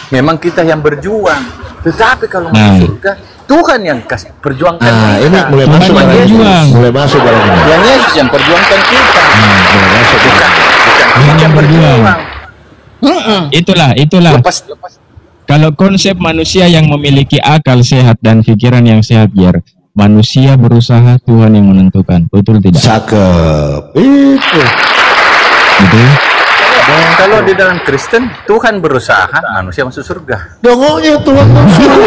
memang kita yang berjuang. Tetapi kalau masuk surga Tuhan yang kasih perjuangkan kita. Ini mulai masuk barang ini. Yang Yesus yang perjuangkan kita. Mulai masuk bukan kita berjuang. Itulah. Lepas. Kalau konsep manusia yang memiliki akal sehat dan pikiran yang sehat, manusia berusaha, Tuhan yang menentukan. Betul tidak? Cakep. Itu. Betul. Kalau di dalam Kristen, Tuhan berusaha, manusia masuk surga. Dongoknya Tuhan masuk.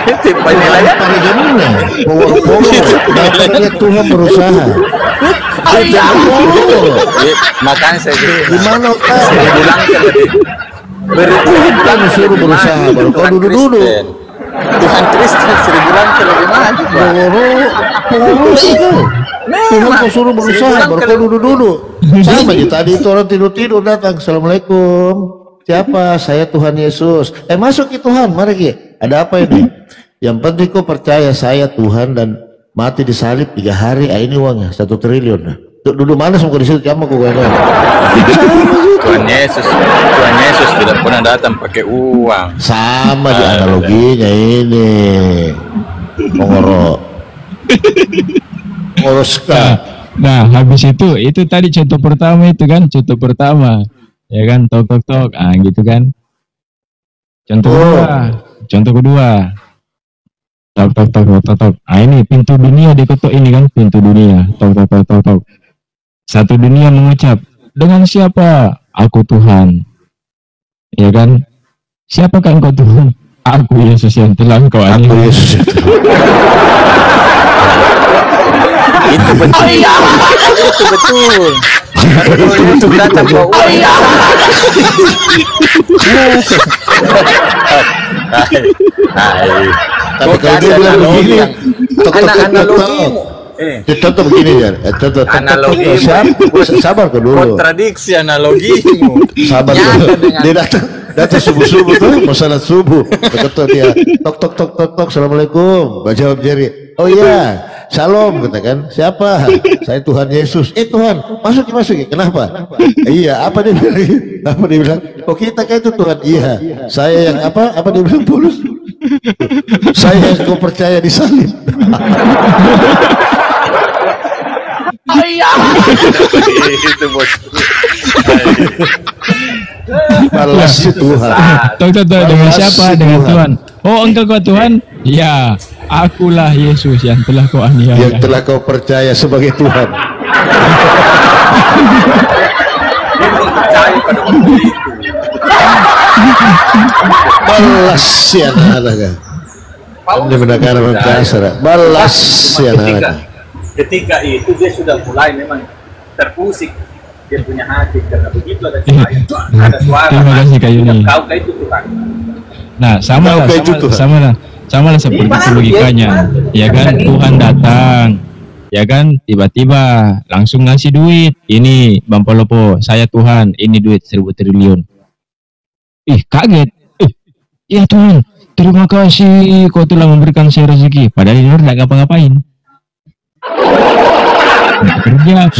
Itu penilaian. Tuhan berusaha. Makanya saya bilang. Gimana saya bilang Tuhan suruh berusaha, baru kau duduk-duduk. Tuhan Kristen 1000 langkah lebih maju. Tuhan kau suruh berusaha, baru kau duduk-duduk. Sama aja tadi itu orang tidur-tidur datang. Assalamualaikum. Siapa? Saya Tuhan Yesus. Masuk ke Tuhan, mari Ki. Ada apa ini? Yang penting kau percaya saya Tuhan dan mati disalib 3 hari. Ini uangnya 1 triliun. Duduk mana semua di situ kamu kau Tuhan Yesus tidak pernah datang pakai uang. Sama di analoginya ini. Ngoroska. Nah, habis itu tadi contoh pertama itu kan, contoh pertama. Ya kan, tok tok tok. Ah, gitu kan. Contoh kedua. Tok tok tok tok tok. Ah, ini pintu dunia diketuk ini kan, pintu dunia. Tok tok tok tok tok. Satu dunia mengucap, dengan siapa? Aku Tuhan. Ya kan? Siapakah engkau Tuhan? Aku Yesus yang telah engkau aniaya. Aku Yesus yang telah. Itu betul. Itu betul. Itu datang ke uang. Tapi kalau dia bilang begini, contoh begini ya, contoh analogi. Sabar kau dulu. Kontradiksi analogimu. Sabar dulu. Dia datang subuh tuh, mau salat subuh. Ketuk dia, tok tok, assalamualaikum. Jawab Jerry, oh iya, shalom, katakan. Siapa? Saya Tuhan Yesus. Tuhan, masuk. Kenapa? Iya, apa dia bilang? Oh kita kayak itu Tuhan. Iya, saya yang apa dia bilang Paulus? Saya yang kau percaya disalib. Itu bos. Balas si Tuhan. Tok dengan siapa? Dengan Tuhan. Oh, engkau Tuhan? Ya, akulah Yesus yang telah kau aniaya. Yang telah kau percaya sebagai Tuhan. Balas si anak-anak. Ini benar-benar mengkasar. Balas si anak-anak. Ketika itu dia sudah mulai memang terpusik dia punya hati karena begitu ada suara. Terima kasih Kak Yuni. Kau kayak itu Tuhan. Nah, sama lah seperti logikanya. Ya kan, Tuhan datang. Ya kan, tiba-tiba langsung ngasih duit. Ini Bang Polopo, saya Tuhan, ini duit 1000 triliun. Kaget. Ya Tuhan, terima kasih kau telah memberikan saya rezeki. Padahal dia tidak ngapa-ngapain. Kerja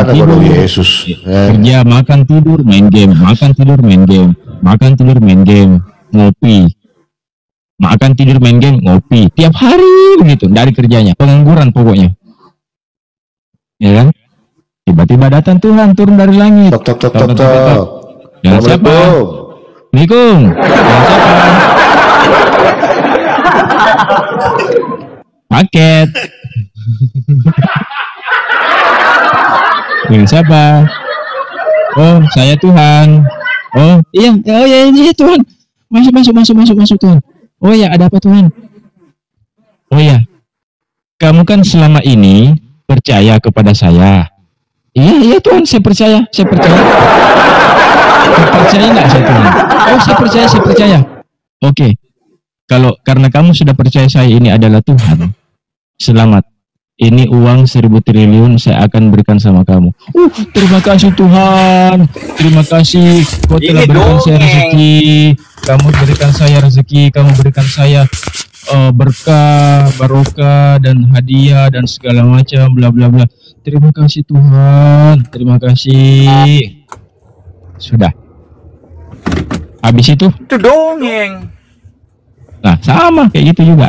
tidur, Yesus. Kerja, makan tidur, main game, makan tidur, main game, ngopi, makan tidur, main game, ngopi, tiap hari begitu dari kerjanya, pengangguran pokoknya. Ya kan? Tiba-tiba datang Tuhan turun dari langit. Tok. Dengan siapa? Assalamualaikum. Dengan siapa? Paket. Dengan siapa? Oh, saya Tuhan. Oh iya Tuhan. Masuk Tuhan. Oh ya, ada apa Tuhan? Oh ya, kamu kan selama ini percaya kepada saya. Iya Tuhan, saya percaya. Percaya nggak saya Tuhan? Oh, saya percaya. Oke. Kalau karena kamu sudah percaya saya ini adalah Tuhan, selamat. Ini uang 1000 triliun saya akan berikan sama kamu. Terima kasih Tuhan. Terima kasih kau telah berikan saya rezeki. Kamu berikan saya rezeki. Kamu berikan saya berkah, barokah dan hadiah dan segala macam bla bla bla. Terima kasih Tuhan. Terima kasih. Sudah. Habis itu dongeng. Nah, sama kayak gitu juga.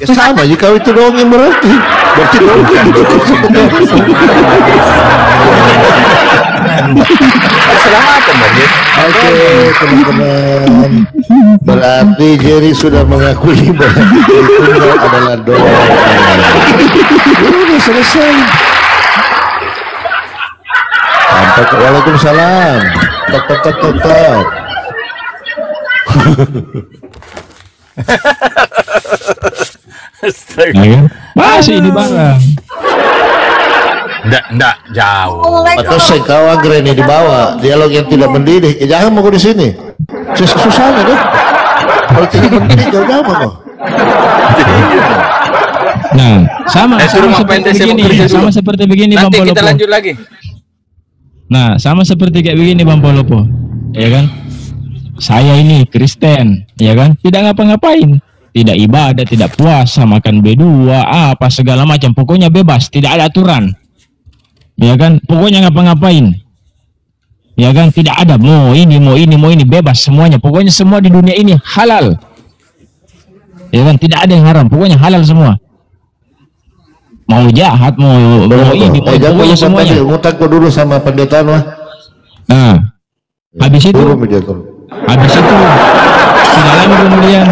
Ya sama, jika itu dongeng berarti dongeng. Keselamatan Oke, teman-teman. Berarti Jerry sudah mengakui bahwa itu adalah dongeng. Udah selesai. Sampai ke Waalaikumsalam. Tok. Masih ini barang. Nggak jauh. Atau saya kau agreni di bawah dialog yang tidak mendidik. Jangan mau di sini. Susahnya deh. Kalau tidak mendidik jauh-jauh mau. Nah, sama seperti begini Bang Polopo. Nanti kita lanjut lagi. Nah, sama seperti kayak begini Bang Polopo. Ya kan? Saya ini Kristen, ya kan? Tidak ngapa-ngapain. Tidak ibadah, tidak puasa, makan B2, apa segala macam. Pokoknya bebas, tidak ada aturan. Ya kan? Pokoknya ngapa-ngapain. Ya kan? Tidak ada mau ini, bebas semuanya. Pokoknya semua di dunia ini halal. Ya kan? Tidak ada yang haram, pokoknya halal semua. mau jahat, mau ini, pokoknya semuanya. Ngutang kau dulu sama pendeta mah. Nah, habis itu tidak lama kemudian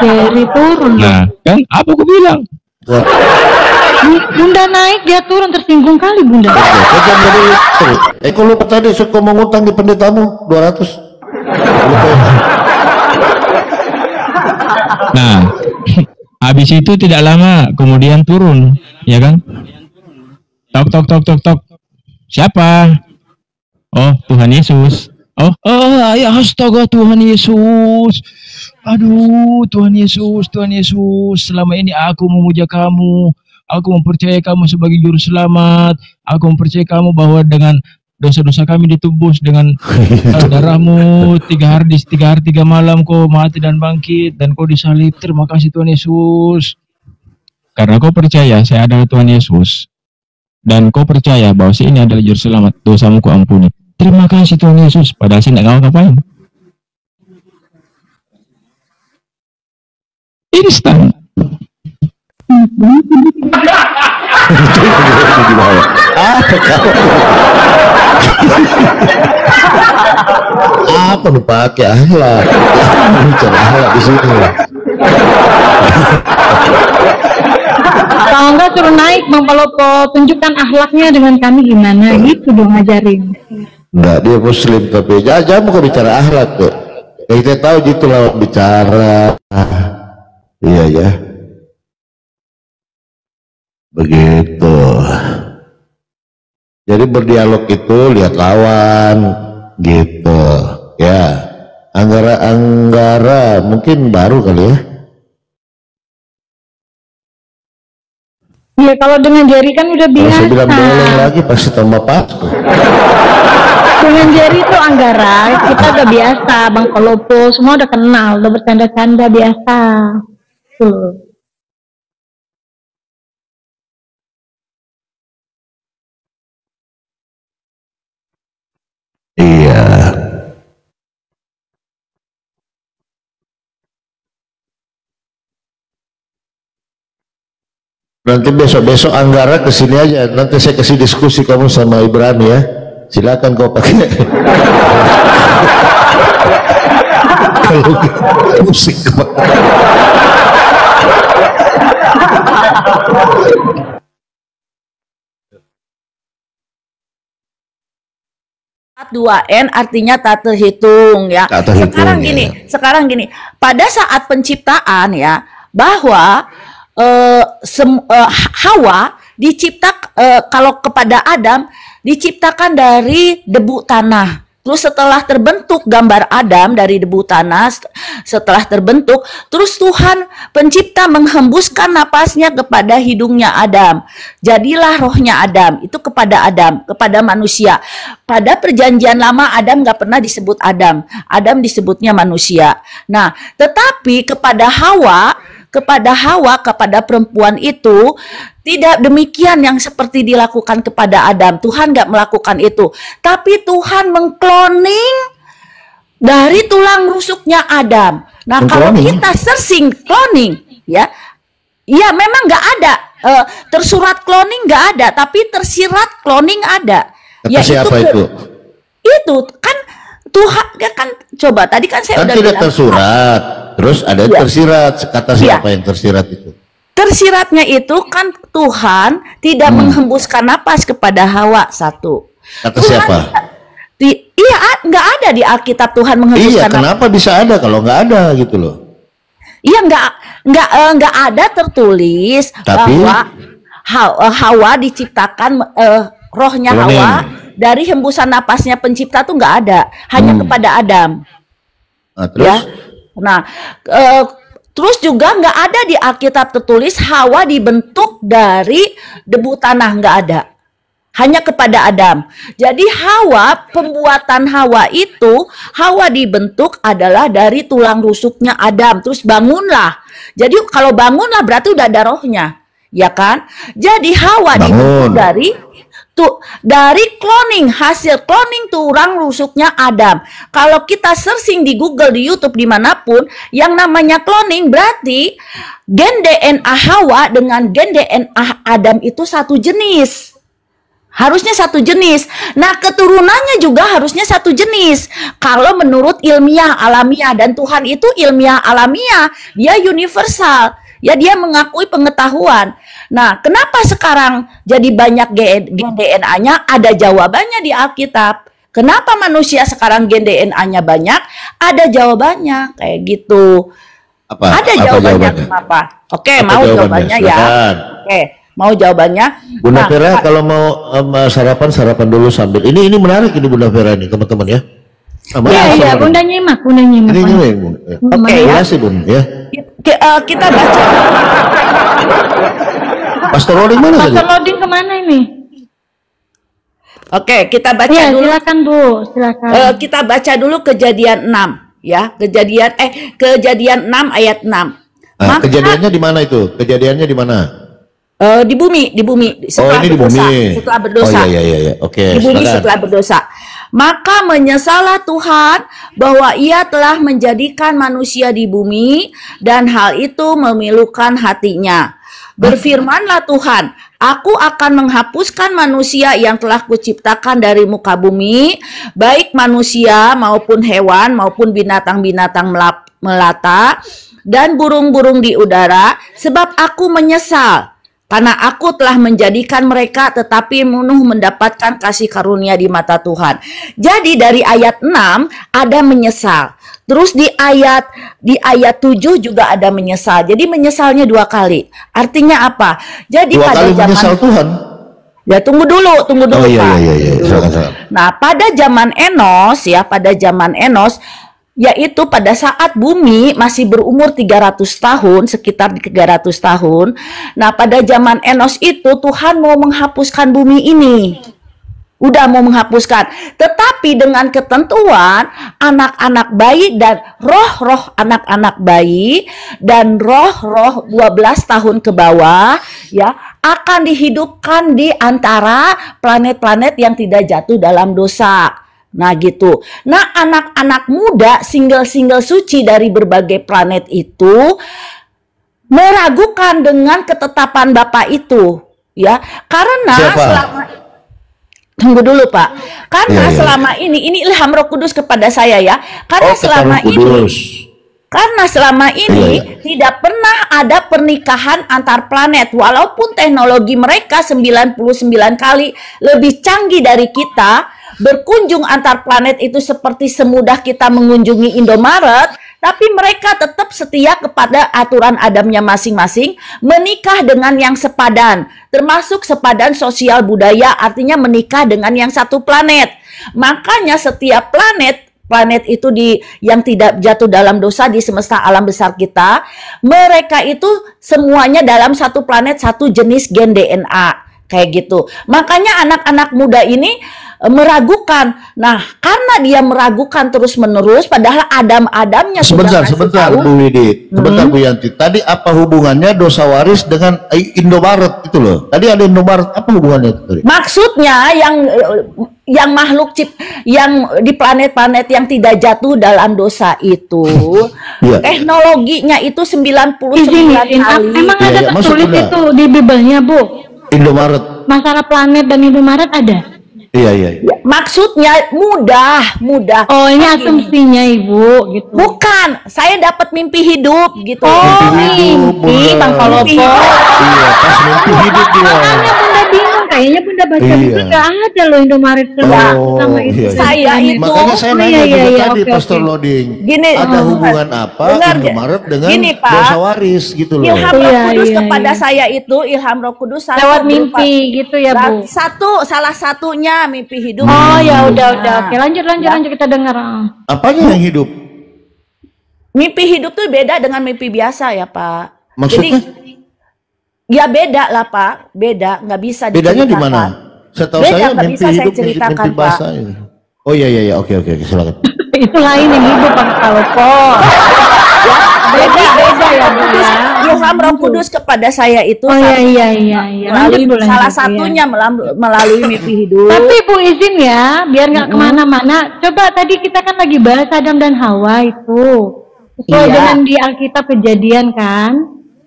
Jerry turun. Nah, kan apa aku bilang? Bunda naik, dia turun, tersinggung kali Bunda. Kalau tadi suka mau ngutang di pendetamu 200. Nah, habis itu tidak lama kemudian turun, ya kan? Tok tok tok tok tok. Siapa? Oh, Tuhan Yesus. Oh, ya astaga, Tuhan Yesus. Aduh, Tuhan Yesus, selama ini aku memuja kamu, aku mempercayai kamu sebagai juru selamat, aku mempercayai kamu bahwa dengan dosa-dosa kami ditebus dengan darahmu, 3 hari 3 malam kau mati dan bangkit, dan kau disalib. Terima kasih Tuhan Yesus. Karena kau percaya saya adalah Tuhan Yesus, dan kau percaya bahwa si ini adalah juru selamat, dosamu ku ampuni. Terima kasih Tuhan Yesus. Padahal sih tidak ngapain. Instan. Apa lu pakai akhlak? Bicara akhlak di sini. Kalau enggak suruh naik Bang Palopo, tunjukkan akhlaknya dengan kami gimana, gitu dong ngajarin. Enggak, dia muslim tapi jangan mau bicara akhlak tuh. Kita tahu gitu lawan bicara. Iya ya. Begitu. Jadi berdialog itu lihat lawan gitu ya. Anggara mungkin baru kali ya. Iya, kalau dengan Jerry kan udah biasa. Kalau saya bilang doleng lagi pasti tambah pas. Dengan Jerry itu Anggara, kita udah biasa, Bang Palopo, semua udah kenal, udah bercanda-canda biasa. Tuh. Iya. Nanti besok Anggara kesini aja. Nanti saya kasih diskusi kamu sama Ibrani ya. Silakan kau pakai. Kalau musik. Dua N artinya tak terhitung ya. Tak terhitung, sekarang gini, pada saat penciptaan ya, bahwa Hawa kalau kepada Adam diciptakan dari debu tanah. Terus setelah terbentuk gambar Adam dari debu tanah, setelah terbentuk, terus Tuhan pencipta menghembuskan napasnya kepada hidungnya Adam. Jadilah rohnya Adam, itu kepada Adam, kepada manusia. Pada perjanjian lama Adam gak pernah disebut Adam. Adam disebutnya manusia. Nah, tetapi kepada Hawa, kepada perempuan itu, tidak demikian yang seperti dilakukan kepada Adam. Tuhan gak melakukan itu. Tapi Tuhan mengkloning dari tulang rusuknya Adam. Nah, kalau kita searching cloning, ya memang gak ada. Tersurat cloning gak ada, tapi tersirat cloning ada. Ya, siapa itu? Itu kan Tuhan kan, coba tadi kan saya udah tidak bilang. Tersurat. Terus ada yang tersirat. Kata siapa yang tersirat itu? Tersiratnya itu kan Tuhan tidak menghembuskan napas kepada Hawa satu. Kata Tuhan, siapa? Iya, nggak ada di Alkitab Tuhan menghembuskan napas. Kenapa bisa ada kalau nggak ada gitu loh? Iya, nggak ada tertulis. Tapi bahwa Hawa diciptakan rohnya Hawa dari hembusan napasnya pencipta tuh nggak ada, hanya kepada Adam. Nah, terus? Ya. Nah, terus juga nggak ada di Alkitab tertulis Hawa dibentuk dari debu tanah, nggak ada. Hanya kepada Adam. Jadi Hawa, pembuatan Hawa itu, Hawa dibentuk adalah dari tulang rusuknya Adam. Terus bangunlah. Jadi kalau bangunlah berarti udah ada rohnya. Ya kan? Jadi Hawa dibentuk dari Tuh, dari cloning, hasil cloning tulang rusuknya Adam. Kalau kita searching di Google, di YouTube, dimanapun, yang namanya cloning berarti gen DNA Hawa dengan gen DNA Adam itu satu jenis. Harusnya satu jenis. Nah, keturunannya juga harusnya satu jenis. Kalau menurut ilmiah alamiah, dan Tuhan itu ilmiah alamiah, dia universal. Ya, dia mengakui pengetahuan. Nah, kenapa sekarang jadi banyak gen DNA-nya? Ada jawabannya di Alkitab. Kenapa manusia sekarang gen DNA-nya banyak? Ada jawabannya, kayak gitu. Ada jawabannya kenapa? Oke, mau jawabannya ya. Oke, mau jawabannya. Bunda Vera, kalau mau sarapan dulu sambil. Ini menarik ini Bunda Vera ini, teman-teman ya. Iya, Bunda nyimak. Oke, ya. Terima kasih, Bun, ya. Kita baca. Pastor Loading mana tadi? Pastor Loading kemana ini? Oke, kita baca Iya, dulu. silakan Bu, silakan. Kita baca dulu Kejadian 6 ya. Kejadian 6 ayat 6. Kejadiannya di mana itu? Kejadiannya di mana? Di bumi setelah ini berdosa, di bumi. setelah berdosa. Oh iya. Oke, Di bumi silakan. setelah berdosa. Maka menyesallah Tuhan bahwa ia telah menjadikan manusia di bumi dan hal itu memilukan hatinya. Berfirmanlah Tuhan, aku akan menghapuskan manusia yang telah kuciptakan dari muka bumi, baik manusia maupun hewan maupun binatang-binatang melata dan burung-burung di udara, sebab aku menyesal. Karena aku telah menjadikan mereka tetapi Nuh mendapatkan kasih karunia di mata Tuhan. Jadi dari ayat 6 ada menyesal. Terus di ayat 7 juga ada menyesal. Jadi menyesalnya 2 kali. Artinya apa? Jadi 2 pada kali zaman menyesal Tuhan. Ya tunggu dulu Oh iya. Silakan. Nah, pada zaman Enos, yaitu pada saat bumi masih berumur 300 tahun, sekitar 300 tahun. Nah, pada zaman Enos itu Tuhan mau menghapuskan bumi ini. Udah mau menghapuskan. Tetapi dengan ketentuan anak-anak bayi dan roh-roh anak-anak bayi dan roh-roh 12 tahun ke bawah ya akan dihidupkan di antara planet-planet yang tidak jatuh dalam dosa. Nah gitu. Nah anak-anak muda single-single suci dari berbagai planet itu meragukan dengan ketetapan Bapa itu, ya. Karena tunggu dulu Pak. Karena selama ini ilham Roh Kudus kepada saya ya. Karena selama ini tidak pernah ada pernikahan antar planet walaupun teknologi mereka 99 kali lebih canggih dari kita. Berkunjung antar planet itu seperti semudah kita mengunjungi Indomaret, tapi mereka tetap setia kepada aturan Adamnya masing-masing, menikah dengan yang sepadan, termasuk sepadan sosial budaya, artinya menikah dengan yang satu planet. Makanya setiap planet itu yang tidak jatuh dalam dosa di semesta alam besar kita, mereka itu semuanya dalam satu planet, satu jenis gen DNA. Kayak gitu. Makanya anak-anak muda ini meragukan. Nah, karena dia meragukan terus-menerus, padahal Adamnya sebentar Bu Widi, sebentar Bu Yanti. Tadi apa hubungannya dosa waris dengan Indomaret itu loh? Tadi ada Indomaret, apa hubungannya itu tadi? Maksudnya yang makhluk yang di planet-planet yang tidak jatuh dalam dosa itu, teknologinya itu 99 kali. Emang ada tertulis itu di Bibelnya, Bu? Indomaret. Masalah planet dan Indomaret ada? Iya. Maksudnya mudah. Oh, ini asumsinya Ibu gitu. Bukan, saya dapat mimpi hidup gitu. Oh, mimpi Bang Kolopo. Iya, pas mimpi hidup dia. Makanya Bunda bingung, kayaknya Bunda baca buku nggak ada loh Indomaret sama itu. Saya itu. Makanya saya nanya juga tadi Pastor Loading. Gini, ada hubungan apa Indomaret dengan dosa waris gitu loh. Ilham Roh Kudus kepada saya itu ilham Roh Kudus lewat mimpi gitu ya Bu. Salah satunya mimpi hidup. Oh ya udah. Oke, lanjut kita dengar. Apanya yang hidup? Mimpi hidup tuh beda dengan mimpi biasa ya Pak. Maksudnya? Jadi, ya beda lah Pak, beda, nggak bisa bedanya di mana? Setahu saya mimpi hidup mimpi basah. Oh iya, oke, silakan. Itu lain yang hidup Bang Kolopo. Ya, beda ya Bu ya. Ilham Roh Kudus kepada saya itu Oh iya. melalui Lanjut, Bu, salah lanjut, satunya melalui mimpi hidup. Tapi Bu izin ya, biar nggak kemana-mana. Coba tadi kita kan lagi bahas Adam dan Hawa itu. Sesuai Iya. dengan di Alkitab Kejadian kan?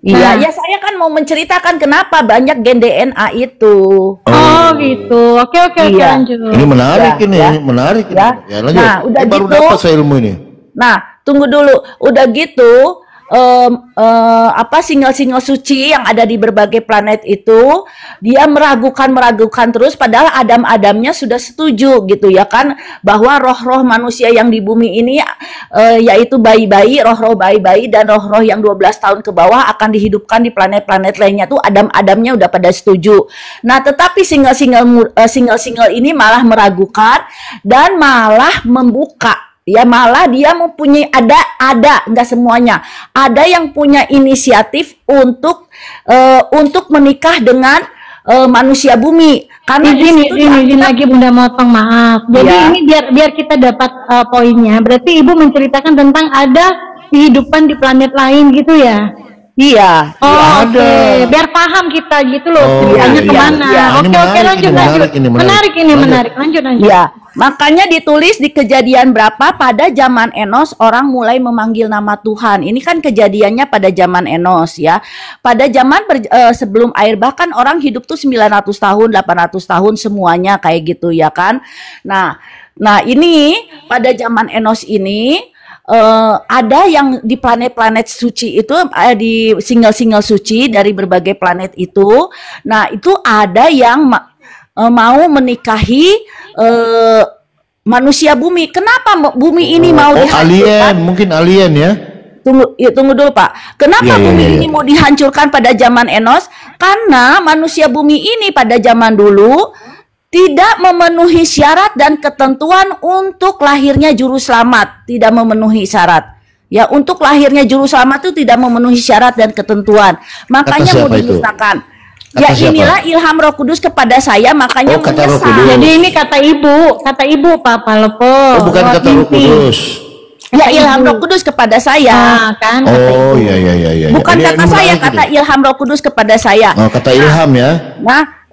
Iya, Nah. ya saya kan mau menceritakan kenapa banyak gen DNA itu. Oh gitu. Oke Iya. lanjut. Ini menarik Ya, ini, ya. menarik ini. Ya. Ya, lanjut. Nah, udah Ini baru gitu. dapat saya ilmu ini. Nah, tunggu dulu. Udah gitu, single-single suci yang ada di berbagai planet itu, dia meragukan terus, padahal Adam-Adamnya sudah setuju gitu ya kan, bahwa roh-roh manusia yang di bumi ini, yaitu bayi-bayi, roh-roh bayi-bayi dan roh-roh yang 12 tahun ke bawah akan dihidupkan di planet-planet lainnya tuh Adam-Adamnya udah pada setuju. Nah, tetapi single-single ini malah meragukan dan malah membuka. Ya malah dia mempunyai ada enggak semuanya. Ada yang punya inisiatif untuk menikah dengan manusia bumi. Karena izin lagi Bunda motong, maaf. Jadi Ya. ini biar kita dapat poinnya. Berarti Ibu menceritakan tentang ada kehidupan di planet lain gitu ya? iya. Oh, ada. oke. Biar paham kita gitu loh. Oh, ceritanya iya, kemana? iya. Ini Oke, menarik, lanjut. ini menarik, ini menarik. Menarik. Lanjut. Ya, makanya ditulis di Kejadian berapa pada zaman Enos orang mulai memanggil nama Tuhan. Ini kan kejadiannya pada zaman Enos ya. Pada zaman sebelum air bah kan orang hidup tuh 900 tahun, 800 tahun semuanya kayak gitu ya kan. Nah ini pada zaman Enos ini ada yang di planet-planet suci itu, di single-single suci dari berbagai planet itu. Nah, itu ada yang mau menikahi manusia bumi. Kenapa bumi ini mau dihancurkan? Mungkin alien ya. Tunggu dulu Pak. Kenapa Iya, bumi iya. ini mau dihancurkan pada zaman Enos? Karena manusia bumi ini pada zaman dulu tidak memenuhi syarat dan ketentuan untuk lahirnya juru selamat, tidak memenuhi syarat. Ya, untuk lahirnya juru selamat itu tidak memenuhi syarat dan ketentuan. Makanya mau siapa itu? dimusnahkan. Kata Ya siapa? inilah ilham Roh Kudus kepada saya, makanya Oh, kata Roh menyesal. Kudus. Jadi ini kata Ibu Papa Lepo. Oh, bukan lewat kata Roh mimpi. Kudus. Ya, ilham Ibu. Roh Kudus kepada saya. Nah, kan kata Oh, Ibu. iya. Bukan Ini kata saya, menarik kata ini. ilham Roh Kudus kepada saya. Oh, kata ilham ya.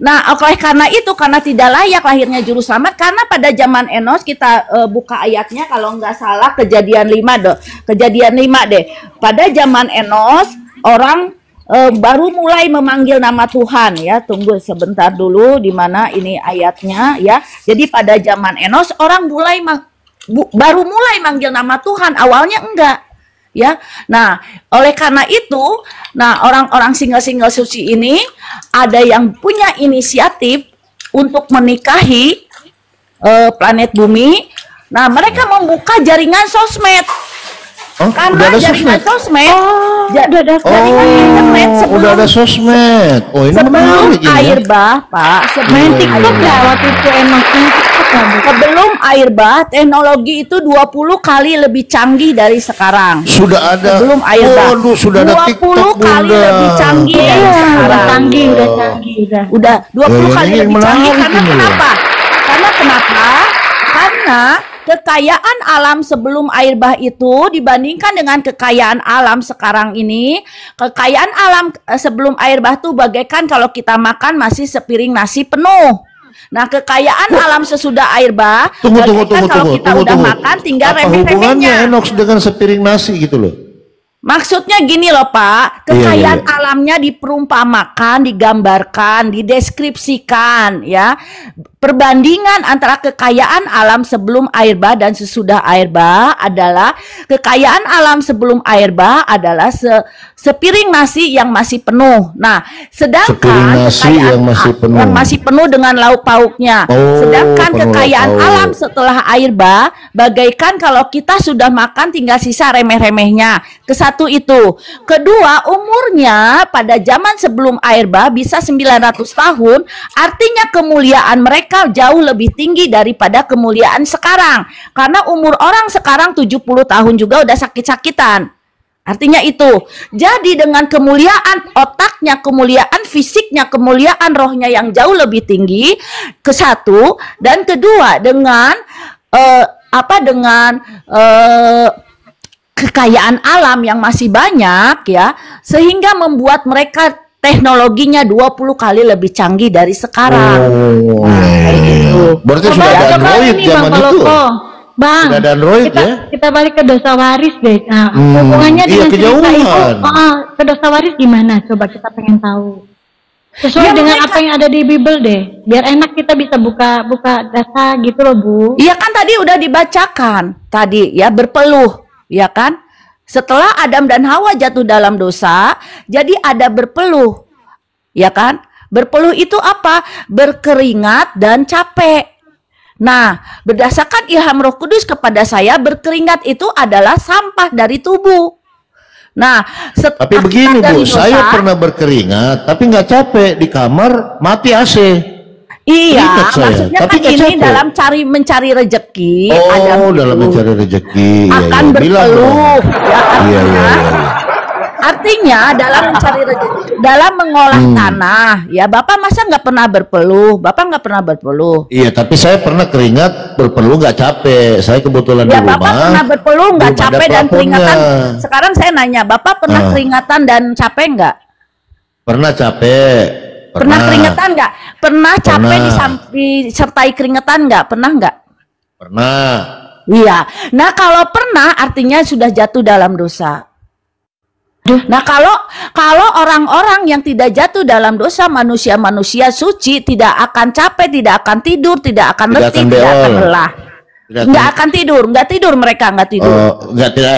Nah, oleh karena itu, karena tidak layak lahirnya juru selamat, karena pada zaman Enos kita buka ayatnya kalau nggak salah Kejadian 5 deh. Kejadian 5 deh. Pada zaman Enos orang baru mulai memanggil nama Tuhan ya. Tunggu sebentar dulu di mana ini ayatnya ya. Jadi pada zaman Enos orang baru mulai manggil nama Tuhan, awalnya enggak. Ya, nah oleh karena itu, nah orang-orang single suci ini ada yang punya inisiatif untuk menikahi planet bumi. Nah mereka membuka jaringan sosmed. Oh, Karena udah ada jaringan sosmed. sosmed, udah ada jaringan internet Udah ada sosmed. Oh, ini sebelum menarik ini air ya. bah, Pak, main sebelum TikTok ya waktu itu emang main TikTok ya Bu. sebelum air bah, teknologi itu 20 kali lebih canggih dari sekarang. Sudah ada. Sebelum air bah. Waduh, sudah ada 20 TikTok, kali Bunda. lebih canggih dari Iya, udah sekarang. canggih. Udah 20 Ya, kali ini lebih canggih. menarik Karena ini loh. kenapa? Karena kekayaan alam sebelum air bah itu dibandingkan dengan kekayaan alam sekarang ini, kekayaan alam sebelum air bah itu bagaikan kalau kita makan masih sepiring nasi penuh. Nah, kekayaan alam sesudah air bah bagaikan kalau kita udah makan tinggal Apa hubungannya remeh-remehnya. Enox dengan sepiring nasi gitu loh? Maksudnya gini loh Pak, kekayaan Iya. alamnya diperumpamakan, digambarkan, dideskripsikan ya. Perbandingan antara kekayaan alam sebelum air bah dan sesudah air bah adalah kekayaan alam sebelum air bah adalah sepiring nasi yang masih penuh. Nah, sedangkan Sepiring nasi kekayaan yang masih penuh. dengan lauk pauknya. Oh, Sedangkan penuh kekayaan lauk pauk. alam setelah air bah bagaikan kalau kita sudah makan tinggal sisa remeh-remehnya. Kesatu itu. Kedua, umurnya pada zaman sebelum air bah bisa 900 tahun, artinya kemuliaan mereka jauh lebih tinggi daripada kemuliaan sekarang. Karena umur orang sekarang 70 tahun juga udah sakit-sakitan. Artinya itu. Jadi dengan kemuliaan otaknya, kemuliaan fisiknya, kemuliaan rohnya yang jauh lebih tinggi, ke satu, dan kedua dengan kekayaan alam yang masih banyak ya, sehingga membuat mereka teknologinya 20 kali lebih canggih dari sekarang. Oh, kayak gitu. Berarti sudah ada Android ini zaman Bang itu. Koloko. Bang, Sudah ada Android kita, ya? kita balik ke dosa waris deh. Nah, hubungannya iya, dengan cerita itu, kejauhan. ke dosa waris gimana? Coba kita pengen tahu. Sesuai Ya, dengan mereka- apa yang ada di Bible deh. Biar enak kita bisa buka data gitu loh, Bu. Iya kan tadi udah dibacakan tadi ya, berpeluh, ya kan? Setelah Adam dan Hawa jatuh dalam dosa, jadi ada berpeluh. Ya kan? Berpeluh itu apa? Berkeringat dan capek. Nah, berdasarkan ilham Roh Kudus kepada saya, berkeringat itu adalah sampah dari tubuh. Nah, Tapi begini Bu, saya pernah berkeringat, tapi nggak capek di kamar, mati AC. Iya, Keringat saya, maksudnya tapi kan nggak ini capek. dalam mencari rezeki. Adam Oh, dalam itu mencari rezeki. Iya, akan iya. Bilang berpeluh. dong. Ya, Iya, iya, iya. artinya dalam mencari rezeki, dalam mengolah tanah, ya Bapak masa nggak pernah berpeluh? Bapak nggak pernah berpeluh. Iya, tapi saya pernah keringat, berpeluh nggak capek. Saya kebetulan Ya di rumah. Bapak pernah berpeluh nggak belum ada capek dan plafonnya. keringatan? Sekarang saya nanya, Bapak pernah keringatan dan capek nggak? Pernah capek. Pernah keringatan nggak? Pernah capek Pernah. disertai keringetan nggak? Pernah nggak? Pernah. Iya. Nah kalau pernah artinya sudah jatuh dalam dosa. Nah kalau orang-orang yang tidak jatuh dalam dosa, manusia-manusia suci tidak akan capek, tidak akan tidur, tidak akan Tidak letih, akan tidak akan beol. lelah. Tidak Nggak akan tidur, nggak tidur mereka nggak tidur. Nggak tidak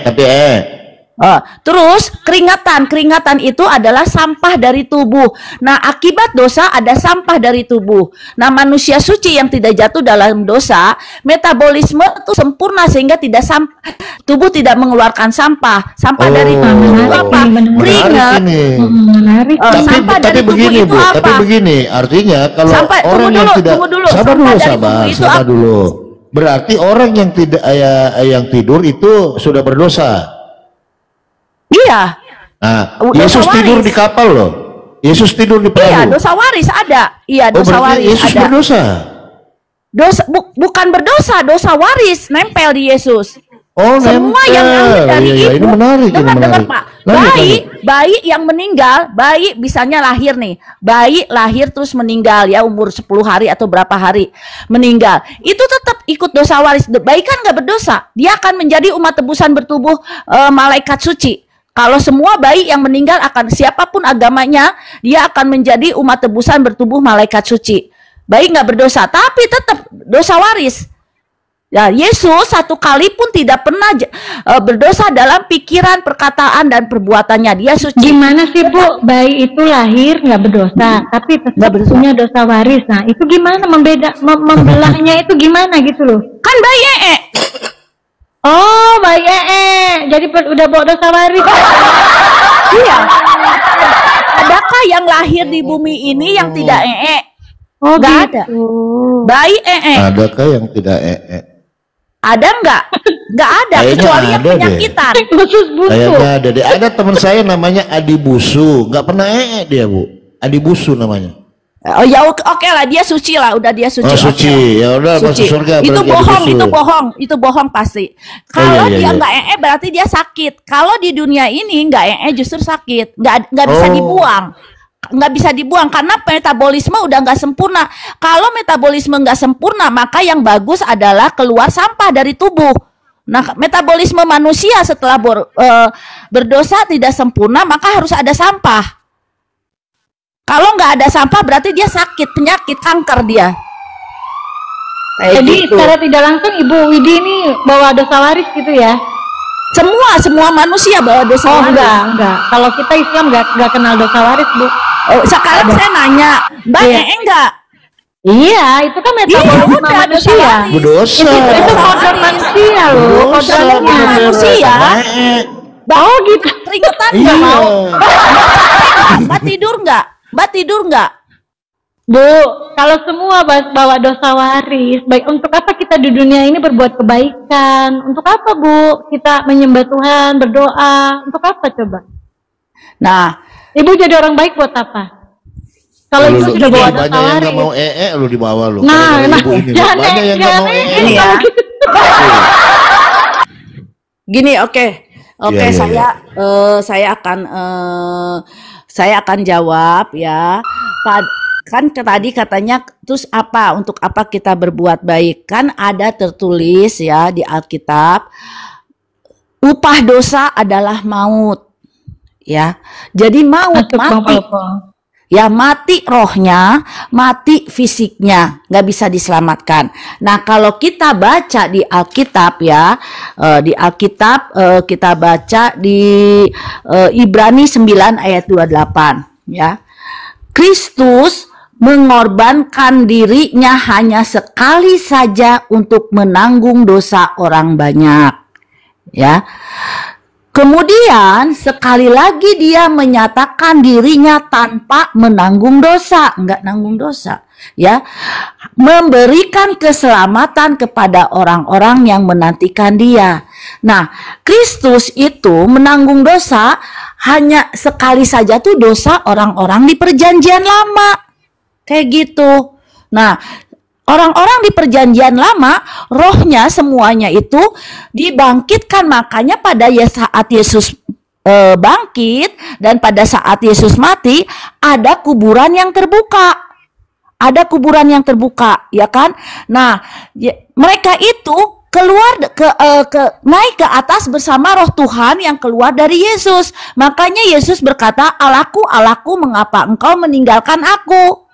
tapi Terus keringatan itu adalah sampah dari tubuh. Nah akibat dosa ada sampah dari tubuh. Nah manusia suci yang tidak jatuh dalam dosa, metabolisme itu sempurna sehingga tubuh tidak mengeluarkan sampah. Sampah dari tubuh itu apa? Menarik Keringat. ini. Menarik. Sampah Tapi dari tubuh begini itu Bu, apa? tapi begini, artinya kalau Sampai- orang tunggu yang dulu, tidak tunggu dulu. sabar Sampah dulu, dari sabar tubuh itu sabar apa? dulu. Berarti orang yang tidak yang tidur itu sudah berdosa. Iya, Nah, Dosa Yesus waris. tidur di kapal loh. Yesus tidur di perahu. iya dosa waris ada. Iya Oh, dosa berarti waris Yesus ada. berdosa. Bukan berdosa, dosa waris nempel di Yesus. Oh, Semua nempel. yang lahir dari Iya, iya, ibu, ini menarik, ini dengar menarik. Pak, Lanjut. bayi yang meninggal, bayi bisanya lahir nih, bayi lahir terus meninggal ya umur 10 hari atau berapa hari meninggal, itu tetap ikut dosa waris. Bayi kan nggak berdosa, dia akan menjadi umat tebusan bertubuh malaikat suci. Kalau semua bayi yang meninggal akan siapapun agamanya, dia akan menjadi umat tebusan bertubuh malaikat suci. Bayi nggak berdosa, tapi tetap dosa waris. Ya, Yesus satu kali pun tidak pernah berdosa dalam pikiran, perkataan, dan perbuatannya. Dia suci. Gimana sih Bu, bayi itu lahir nggak berdosa, tapi tetap Nggak berdosa. punya dosa waris. Nah itu gimana membelahnya itu gimana gitu loh? Kan bayi Oh bayi jadi udah bawa dosa waris. Iya. Adakah yang lahir di bumi ini yang tidak Oh Nggak gitu. ada. Bayi Adakah yang tidak Ada nggak? Nggak ada, Kayaknya kecuali yang ada deh. penyakitan. Khusus butuh. Kayaknya ada deh. Ada teman saya namanya Adi Busu, nggak pernah dia Bu. Adi Busu namanya. Oh ya oke lah, dia suci lah, udah dia suci. Oh, oke suci. lah. Ya udah masuk Suci. surga. Itu berarti Adi bohong, Busu. itu bohong pasti. Kalau iya, dia iya. nggak berarti dia sakit. Kalau di dunia ini nggak justru sakit, nggak bisa Oh. dibuang. Nggak bisa dibuang karena metabolisme udah nggak sempurna. Kalau metabolisme nggak sempurna, maka yang bagus adalah keluar sampah dari tubuh. Nah, metabolisme manusia setelah berdosa tidak sempurna, maka harus ada sampah. Kalau nggak ada sampah berarti dia sakit, penyakit, kanker dia. Kayak Jadi gitu. secara tidak langsung Ibu Widi ini bawa dosa waris gitu ya? Semua manusia bawa dosa Oh waris. enggak. Kalau kita Islam enggak kenal dosa waris Bu. Oh, sekarang saya nanya, Mbak Iya. enggak? Iya, itu kan metabolisme udah, manusia. dosa waris. Berdosa. Itu kodrat manusia loh, Berdosa, kodratnya. bener-bener. manusia. Oh gitu. Keringetan Iya. nggak mau? Mbak tidur nggak? Mbak tidur nggak? Bu, kalau semua bawa dosa waris, baik untuk apa kita di dunia ini berbuat kebaikan? Untuk apa Bu? Kita menyembah Tuhan, berdoa, untuk apa coba? Nah, Ibu jadi orang baik buat apa? Kalau Lu, Ibu sudah bawa dosa banyak yang nggak waris. mau lu di bawah lu. Nah, Gara-gara ibu ini, jangan banyak yang nggak mau jangan ini ya. kalau gitu. Gini, oke, Iya, iya, iya. saya akan jawab ya. Kan tadi katanya terus apa? Untuk apa kita berbuat baik? Kan ada tertulis ya di Alkitab, upah dosa adalah maut. Ya, jadi maut, Masuk Bang mati. Palpo. Ya, mati rohnya, mati fisiknya, nggak bisa diselamatkan. Nah, kalau kita baca di Alkitab ya, di Alkitab kita baca di Ibrani 9 ayat 28 ya. Kristus mengorbankan dirinya hanya sekali saja untuk menanggung dosa orang banyak. Ya. Kemudian sekali lagi dia menyatakan dirinya tanpa menanggung dosa, enggak nanggung dosa, ya. Memberikan keselamatan kepada orang-orang yang menantikan dia. Nah, Kristus itu menanggung dosa hanya sekali saja tuh dosa orang-orang di perjanjian lama. Kayak gitu. Nah, orang-orang di perjanjian lama, rohnya semuanya itu dibangkitkan. Makanya pada saat Yesus bangkit dan pada saat Yesus mati, ada kuburan yang terbuka. Ada kuburan yang terbuka, ya kan? Nah, mereka itu keluar naik ke atas bersama roh Tuhan yang keluar dari Yesus. Makanya Yesus berkata, "Allahku, Allahku, mengapa engkau meninggalkan aku?"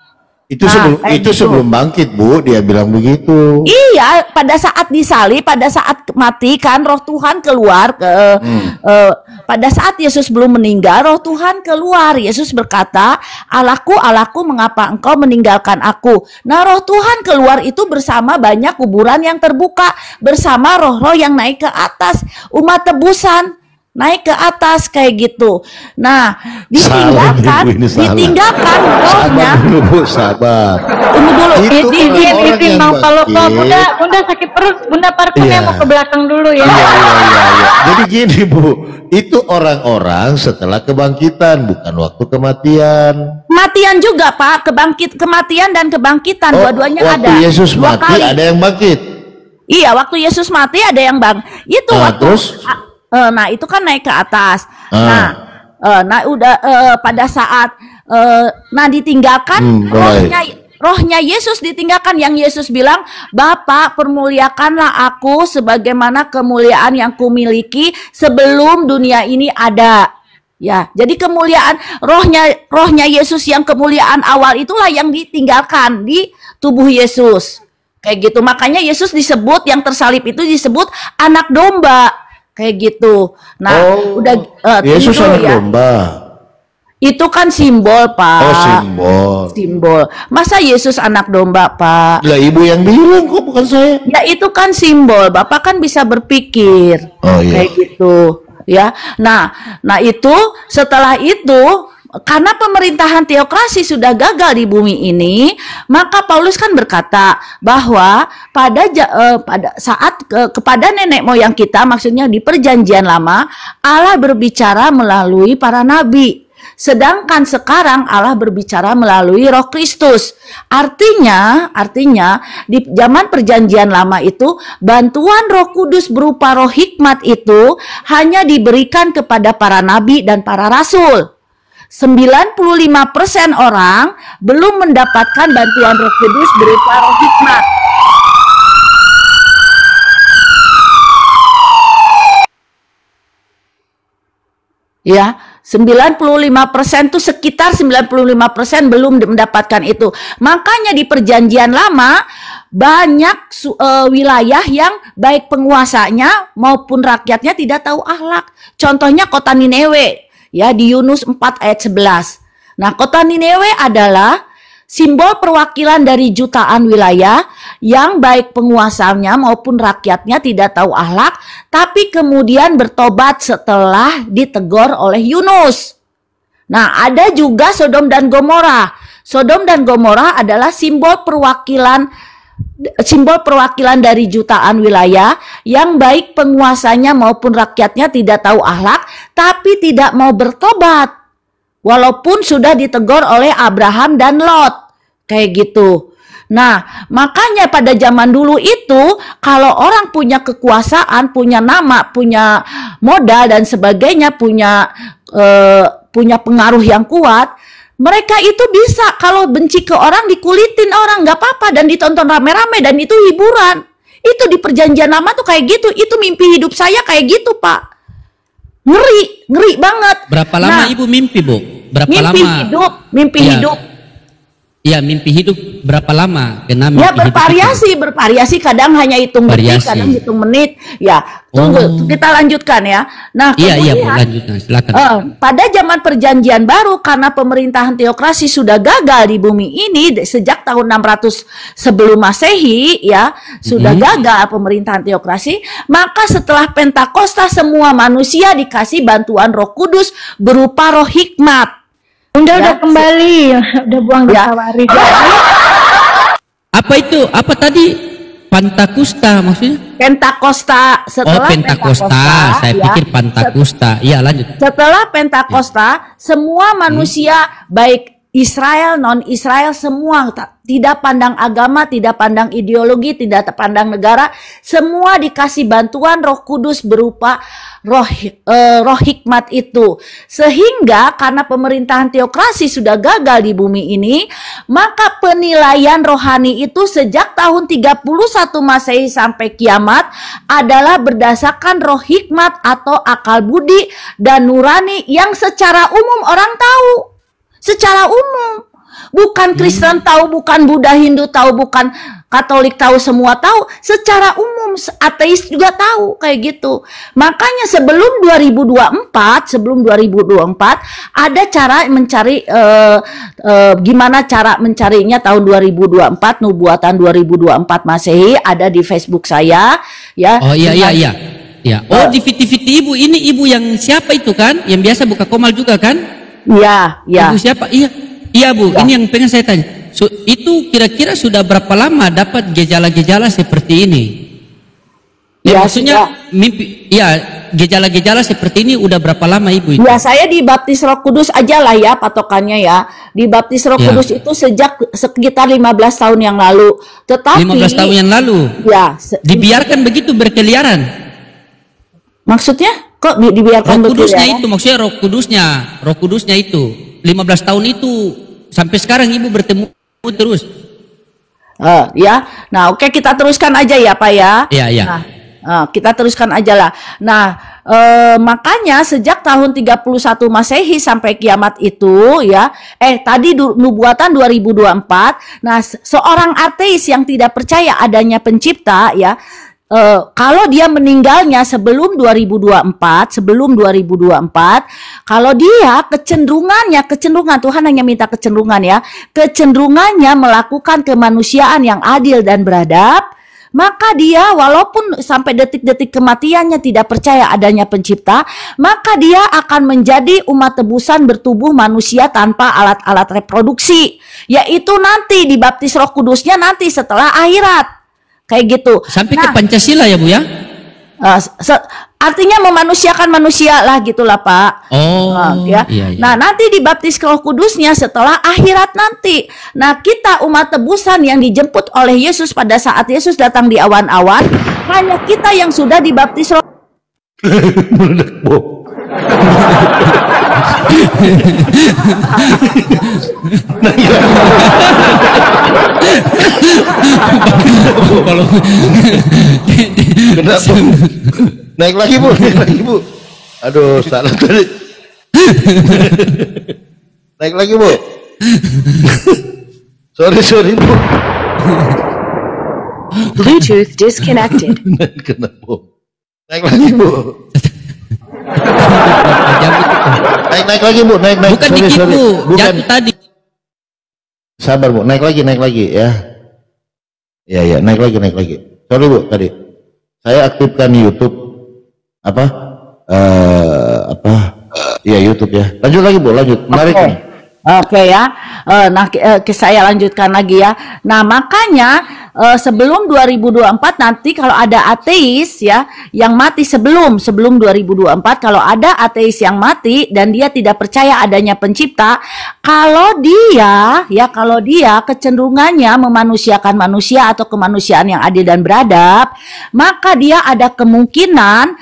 Itu Nah, kayak gitu. sebelum bangkit, Bu, dia bilang begitu. Iya, pada saat disalib, pada saat mati kan roh Tuhan keluar pada saat Yesus belum meninggal, roh Tuhan keluar. Yesus berkata, "Allahku, Allahku, mengapa engkau meninggalkan aku?" Nah, roh Tuhan keluar itu bersama banyak kuburan yang terbuka, bersama roh-roh yang naik ke atas, umat tebusan naik ke atas kayak gitu. Nah, ditinggalkan rohnya. Sabar dulu, Bu, sabar. Tunggu dulu. Itu Izin orang yang Bang Palpo, bangkit. Bunda sakit perut, Bunda parfumnya Iya. mau ke belakang dulu ya. Iya. Jadi gini, Bu, itu orang-orang setelah kebangkitan, bukan waktu kematian. Kematian juga, Pak. Kematian dan kebangkitan dua-duanya ada. Waktu Yesus Dua mati kali. ada yang bangkit. Iya, waktu Yesus mati ada yang itu waktu Terus? nah itu kan naik ke atas. Ah. Nah udah pada saat ditinggalkan rohnya Yesus ditinggalkan, yang Yesus bilang, "Bapa, permuliakanlah aku sebagaimana kemuliaan yang kumiliki sebelum dunia ini ada." Ya, jadi kemuliaan rohnya Yesus yang kemuliaan awal itulah yang ditinggalkan di tubuh Yesus. Kayak gitu. Makanya Yesus disebut, yang tersalib itu disebut anak domba. Kayak gitu. Nah, udah Yesus tunggu anak ya. domba. Itu kan simbol, Pak. Simbol. Simbol. Masa Yesus anak domba, Pak? Lah, Ibu yang bilang kok, bukan saya. Ya itu kan simbol. Bapak kan bisa berpikir. Oh, iya. Kayak gitu, ya. Nah itu setelah itu, karena pemerintahan teokrasi sudah gagal di bumi ini, maka Paulus kan berkata bahwa pada saat kepada nenek moyang kita, maksudnya di perjanjian lama, Allah berbicara melalui para nabi. Sedangkan sekarang Allah berbicara melalui Roh Kristus. Artinya di zaman perjanjian lama itu, bantuan Roh Kudus berupa roh hikmat itu hanya diberikan kepada para nabi dan para rasul. 95% orang belum mendapatkan bantuan Roh Kudus berupa roh hikmat. Ya, 95% tuh, sekitar 95% belum mendapatkan itu. Makanya di perjanjian lama banyak wilayah yang baik penguasanya maupun rakyatnya tidak tahu akhlak. Contohnya kota Niniwe. Ya, di Yunus 4 ayat 11. Nah, kota Niniwe adalah simbol perwakilan dari jutaan wilayah yang baik penguasanya maupun rakyatnya tidak tahu akhlak, tapi kemudian bertobat setelah ditegur oleh Yunus. Nah, ada juga Sodom dan Gomora. Sodom dan Gomora adalah simbol perwakilan dari jutaan wilayah yang baik penguasanya maupun rakyatnya tidak tahu akhlak, tapi tidak mau bertobat walaupun sudah ditegur oleh Abraham dan Lot. Kayak gitu. Nah, makanya pada zaman dulu itu kalau orang punya kekuasaan, punya nama, punya modal dan sebagainya, punya pengaruh yang kuat, mereka itu bisa kalau benci ke orang dikulitin orang nggak apa-apa dan ditonton rame-rame dan itu hiburan. Itu di perjanjian lama tuh kayak gitu. Itu mimpi hidup saya kayak gitu, Pak. Ngeri banget. Berapa lama Ibu mimpi, Bu? Berapa mimpi lama? Mimpi hidup. Iya, mimpi hidup berapa lama? Ya bervariasi, kadang hanya hitung detik, kadang hitung menit. Ya, tunggu, kita lanjutkan ya. Nah, iya, Bu, lanjutkan, silakan. Pada zaman perjanjian baru karena pemerintahan teokrasi sudah gagal di bumi ini sejak tahun 600 sebelum Masehi ya, sudah gagal pemerintahan teokrasi, maka setelah Pentakosta semua manusia dikasih bantuan Roh Kudus berupa roh hikmat. Udah kembali, udah buang dosa waris. Apa itu? Apa tadi? Pentakosta maksudnya? Pentakosta. Setelah Pentakosta. Saya pikir Pentakosta. Iya, lanjut. Setelah Pentakosta, semua manusia baik Israel, non-Israel, semua tidak pandang agama, tidak pandang ideologi, tidak pandang negara, semua dikasih bantuan Roh Kudus berupa roh hikmat itu. Sehingga karena pemerintahan teokrasi sudah gagal di bumi ini, maka penilaian rohani itu sejak tahun 31 Masehi sampai kiamat adalah berdasarkan roh hikmat atau akal budi dan nurani yang secara umum orang tahu. Secara umum, bukan Kristen tahu, bukan Buddha, Hindu tahu, bukan Katolik tahu, semua tahu. Secara umum, ateis juga tahu kayak gitu. Makanya sebelum 2024 ada cara mencari gimana cara mencarinya tahun 2024, nubuatan 2024 Masehi ada di Facebook saya ya. Oh iya. Ya. Oh, di TV Ibu ini Ibu yang siapa itu kan? Yang biasa buka komal juga kan? Iya. Ibu siapa? Iya Bu. Ya. Ini yang pengen saya tanya. Itu kira-kira sudah berapa lama dapat gejala-gejala seperti ini? Ya, maksudnya mimpi. Ya, gejala-gejala seperti ini udah berapa lama Ibu itu? Ya, saya dibaptis Roh Kudus aja lah ya patokannya ya. Dibaptis Roh Kudus itu sejak sekitar 15 tahun yang lalu. Tetapi 15 tahun yang lalu. Ya, dibiarkan begitu berkeliaran. Maksudnya? Kok dibiarkan Roh Kudusnya itu maksudnya Roh Kudusnya itu 15 tahun itu sampai sekarang Ibu bertemu terus. Ya. Nah, oke, kita teruskan aja ya, Pak ya. Iya. Nah, kita teruskan aja lah. Nah, makanya sejak tahun 31 Masehi sampai kiamat itu ya, tadi nubuatan 2024. Nah, seorang ateis yang tidak percaya adanya pencipta ya, kalau dia meninggalnya sebelum 2024, kalau dia kecenderungan Tuhan hanya minta kecenderungan ya, kecenderungannya melakukan kemanusiaan yang adil dan beradab, maka dia walaupun sampai detik-detik kematiannya tidak percaya adanya pencipta, maka dia akan menjadi umat tebusan bertubuh manusia tanpa alat-alat reproduksi, yaitu nanti dibaptis Roh Kudusnya nanti setelah akhirat. Kayak gitu. Sampai ke Pancasila ya Bu ya? Artinya memanusiakan manusia lah gitulah Pak. Iya. Nah, nanti dibaptis Roh Kudusnya setelah akhirat nanti. Nah, kita umat tebusan yang dijemput oleh Yesus pada saat Yesus datang di awan-awan, hanya kita yang sudah dibaptis Roh. Kenapa? Naik lagi Bu. Aduh, salah tadi. Naik lagi Bu. Sorry Bu. Bluetooth disconnected. Kenapa? Naik lagi Bu. Naik lagi Bu, naik. Bukan dikit Bu, jatuh tadi. Sabar Bu, naik lagi ya. Iya, naik lagi. Sorry Bu, tadi saya aktifkan YouTube YouTube ya. Lanjut lagi Bu, lanjut. Menarik nih. Oke ya, saya lanjutkan lagi ya. Nah makanya sebelum 2024 nanti kalau ada ateis ya yang mati sebelum 2024, kalau ada ateis yang mati dan dia tidak percaya adanya pencipta, kalau dia kecenderungannya memanusiakan manusia atau kemanusiaan yang adil dan beradab, maka dia ada kemungkinan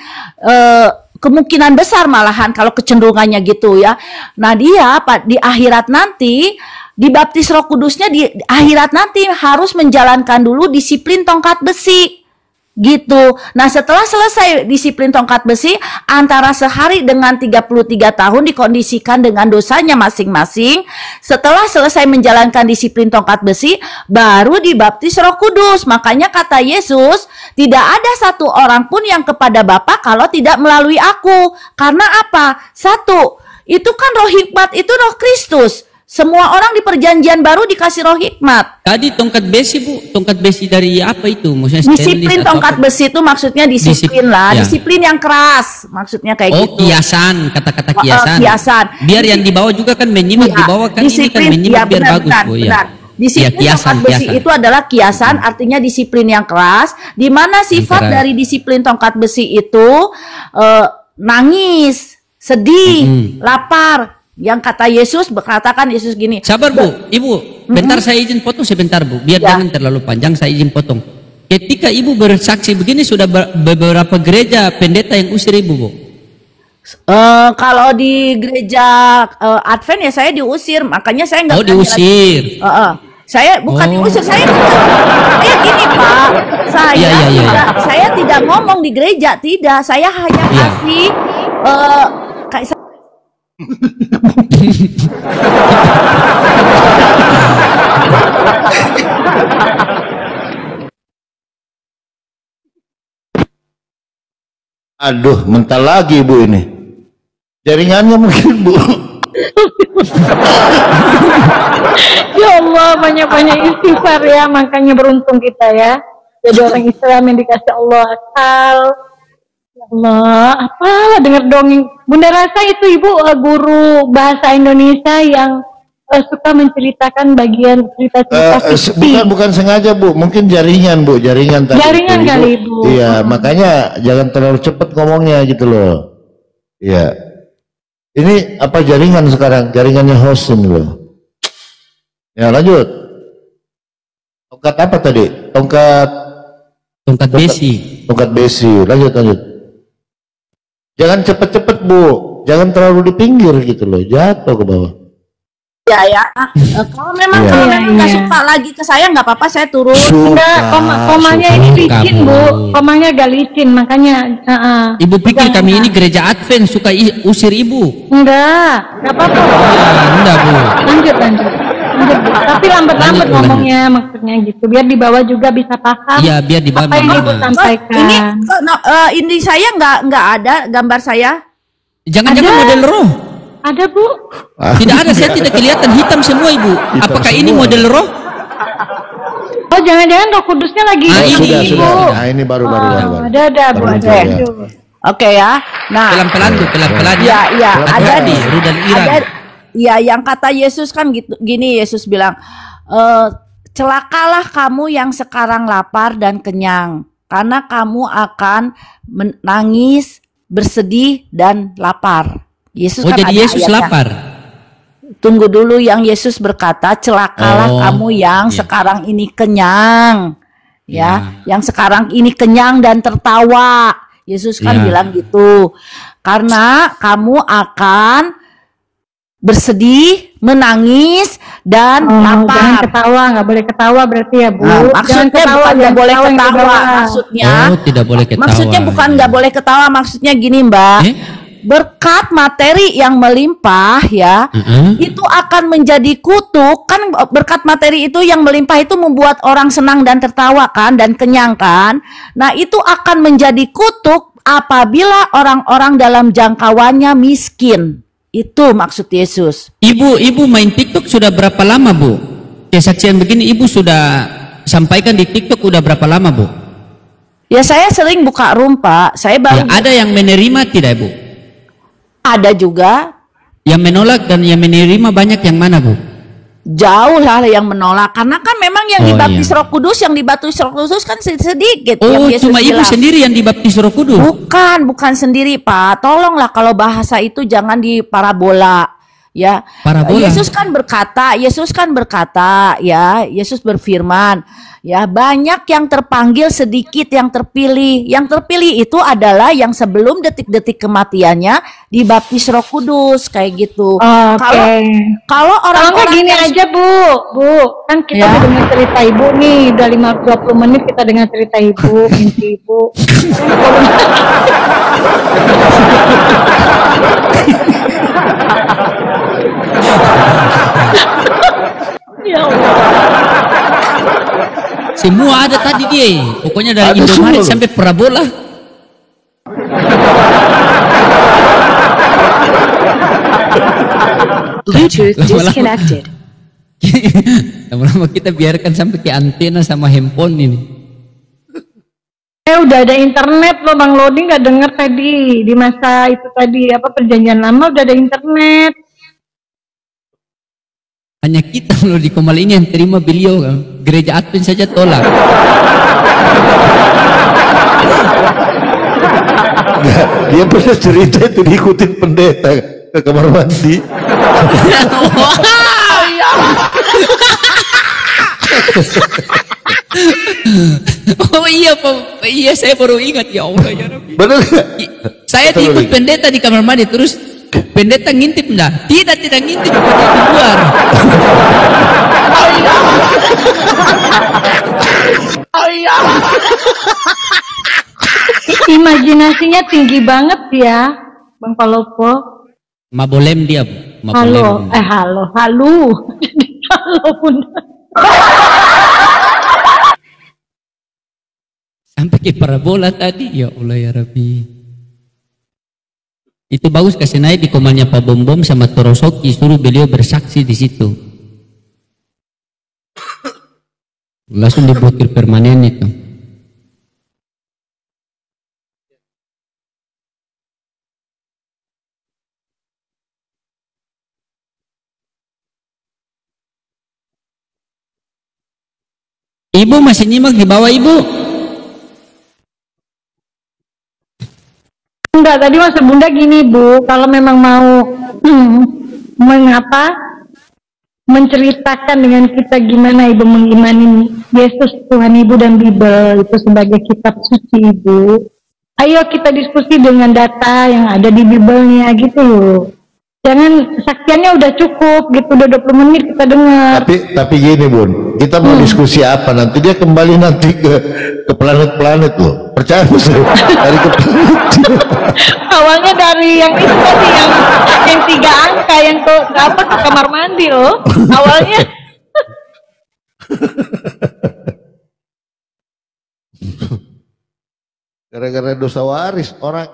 besar malahan kalau kecenderungannya gitu ya. Nah dia di akhirat nanti dibaptis Roh Kudusnya di akhirat nanti harus menjalankan dulu disiplin tongkat besi gitu. Nah setelah selesai disiplin tongkat besi antara sehari dengan 33 tahun dikondisikan dengan dosanya masing-masing. Setelah selesai menjalankan disiplin tongkat besi baru dibaptis Roh Kudus. Makanya kata Yesus, tidak ada satu orang pun yang kepada Bapa kalau tidak melalui aku. Karena apa? Satu, itu kan roh hikmat, itu roh Kristus. Semua orang di perjanjian baru dikasih roh hikmat. Tadi tongkat besi Bu, tongkat besi dari apa itu? Maksudnya disiplin tongkat besi itu maksudnya disiplin lah, ya. Disiplin yang keras, maksudnya kayak gitu. Kiasan, kata-kata kiasan. Kiasan. Biar yang di bawah juga kan menyimak, di bawah kan ini kan menyimak biar bagus Bu ya. Disiplin tongkat besi itu adalah kiasan, artinya disiplin yang keras, di mana sifat dari disiplin tongkat besi itu nangis, sedih, lapar. Yang kata Yesus, berkatakan Yesus gini. Sabar Bu, Ibu, bentar saya izin potong sebentar Bu, biar jangan terlalu panjang, saya izin potong. Ketika Ibu bersaksi begini sudah beberapa gereja pendeta yang usir Ibu Bu? Kalau di gereja Advent ya saya diusir, makanya saya nggak. Diusir. Saya bukan diusir, saya gini Pak, saya tidak ngomong di gereja, tidak, saya hanya kasih kayak Aduh, mental lagi Bu ini. Jaringannya mungkin Bu. Ya Allah, banyak-banyak istighfar ya, makanya beruntung kita ya. Jadi orang Islam yang dikasih Allah akal. Ya Allah, apalah dengar dongeng. Bunda Rasa itu Ibu guru bahasa Indonesia yang suka menceritakan bagian cerita-cerita bukan sengaja Bu, mungkin jaringan Bu, jaringan tadi. Jaringan kali Ibu. Iya, makanya jangan terlalu cepat ngomongnya gitu loh. Iya. Ini apa jaringan sekarang? Jaringannya host ini loh. Ya lanjut. Tongkat apa tadi? Tongkat besi. Tongkat besi. Lanjut. Jangan cepet-cepet Bu. Jangan terlalu di pinggir gitu loh. Jatuh ke bawah. Ya. Kalau memang nggak suka lagi ke saya nggak apa-apa, saya turun. Enggak, komanya ini licin Bu. Komanya agak licin, makanya. Ibu pikir kami ini gereja Advent suka usir Ibu? Enggak apa-apa. Enggak Bu. Lanjut Bu. Tapi lambat-lambat ngomongnya, maksudnya gitu. Biar di bawah juga bisa paham. Iya, biar di bawah. Apa yang Ibu sampaikan. Ini saya nggak ada gambar saya. Jangan-jangan model roh. Ada Bu. Tidak ada, saya tidak kelihatan, hitam semua Ibu. Apakah ini model roh? Oh jangan-jangan Roh Kudusnya lagi. Sudah. Nah ini baru. Ada Bu. Oke ya. Nah. Pelan-pelan. Iya. Ada di Rudal Iran. Iya, yang kata Yesus kan gitu, gini Yesus bilang, celakalah kamu yang sekarang lapar dan kenyang, karena kamu akan menangis, bersedih dan lapar. Yesus kan jadi Yesus lapar. Tunggu dulu, yang Yesus berkata, celakalah kamu yang sekarang ini kenyang, yang sekarang ini kenyang dan tertawa. Yesus kan bilang gitu, karena kamu akan bersedih, menangis, dan lapar. Jangan ketawa, nggak boleh ketawa berarti ya Bu. Maksudnya bukan nggak boleh ketawa, maksudnya. Tidak boleh ketawa. Maksudnya bukan nggak boleh ketawa, maksudnya gini Mbak. Berkat materi yang melimpah ya, itu akan menjadi kutuk kan. Berkat materi itu yang melimpah itu membuat orang senang dan tertawa kan, dan kenyang kan. Nah itu akan menjadi kutuk apabila orang-orang dalam jangkauannya miskin. Itu maksud Yesus. Ibu main TikTok sudah berapa lama Bu? Kesaksian begini Ibu sudah sampaikan di TikTok udah berapa lama Bu? Ya saya sering buka room Pak. Saya baru. Ya, ada yang menerima tidak Bu? Ada juga. Yang menolak dan yang menerima banyak yang mana, Bu? Jauh lah yang menolak, karena kan memang yang Oh, dibaptis iya. Roh Kudus, yang dibaptis Roh Kudus kan sedikit. Oh, yang Yesus cuma Ibu bilang. sendiri yang dibaptis Roh Kudus? Bukan sendiri, Pak. Tolonglah kalau bahasa itu jangan di parabola. Ya, Parabola. Yesus kan berkata, ya, Yesus berfirman, ya, banyak yang terpanggil, sedikit yang terpilih. Yang terpilih itu adalah yang sebelum detik-detik kematiannya dibaptis Roh Kudus, kayak gitu. Oke. Kalau Kalau nggak orang-orang gini yang aja Bu, kan kita Ya. udah dengar cerita Ibu nih, udah 20 menit kita dengar cerita Ibu, mimpi Ibu. Ya Allah. Semua ada tadi dia. Pokoknya dari Ada Indomaret semua. sampai parabola. Bluetooth Lama-lama. disconnected. Lama-lama kita biarkan sampai ke antena sama handphone ini. Udah ada internet loh Bang Lodi, nggak denger tadi di masa itu tadi apa perjanjian lama udah ada internet. Hanya kita loh di Komal ini yang terima beliau. Gereja Advent saja tolak. Dia pernah cerita itu diikutin pendeta ke kamar mandi. Oh iya Pak, iya saya baru ingat, ya Allah ya Rabbi. Benar nggak? Saya Betul, ikut Rik. pendeta di kamar mandi, terus pendeta ngintip enggak? Tidak ngintip, pendeta di luar. Imajinasinya tinggi banget ya Bang Palopo. Mabolem dia, Bu. Halo, Mabolem. halo. Halo Bunda. Sampai ke parabola tadi, ya Allah ya Rabbi. Itu bagus kasih naik di komannya Pak Bom sama Torosoki, suruh beliau bersaksi di situ. Langsung diblokir permanen itu. Ibu masih nyimak di bawah Ibu? Enggak, tadi maksud Bunda gini Bu, kalau memang mau mengapa menceritakan dengan kita gimana Ibu mengimani Yesus Tuhan Ibu dan Bible itu sebagai kitab suci Ibu. Ayo kita diskusi dengan data yang ada di Bible-nya gitu loh. Jangan saksiannya udah cukup gitu, udah 20 menit kita dengar. Tapi gini Bun, kita mau diskusi apa nanti, dia kembali nanti ke planet-planet loh. Percaya nggak sih? Dari ke planet. Awalnya dari yang itu tadi yang 3 angka yang ke apa ke kamar mandi loh. Awalnya Gara-gara dosa waris orang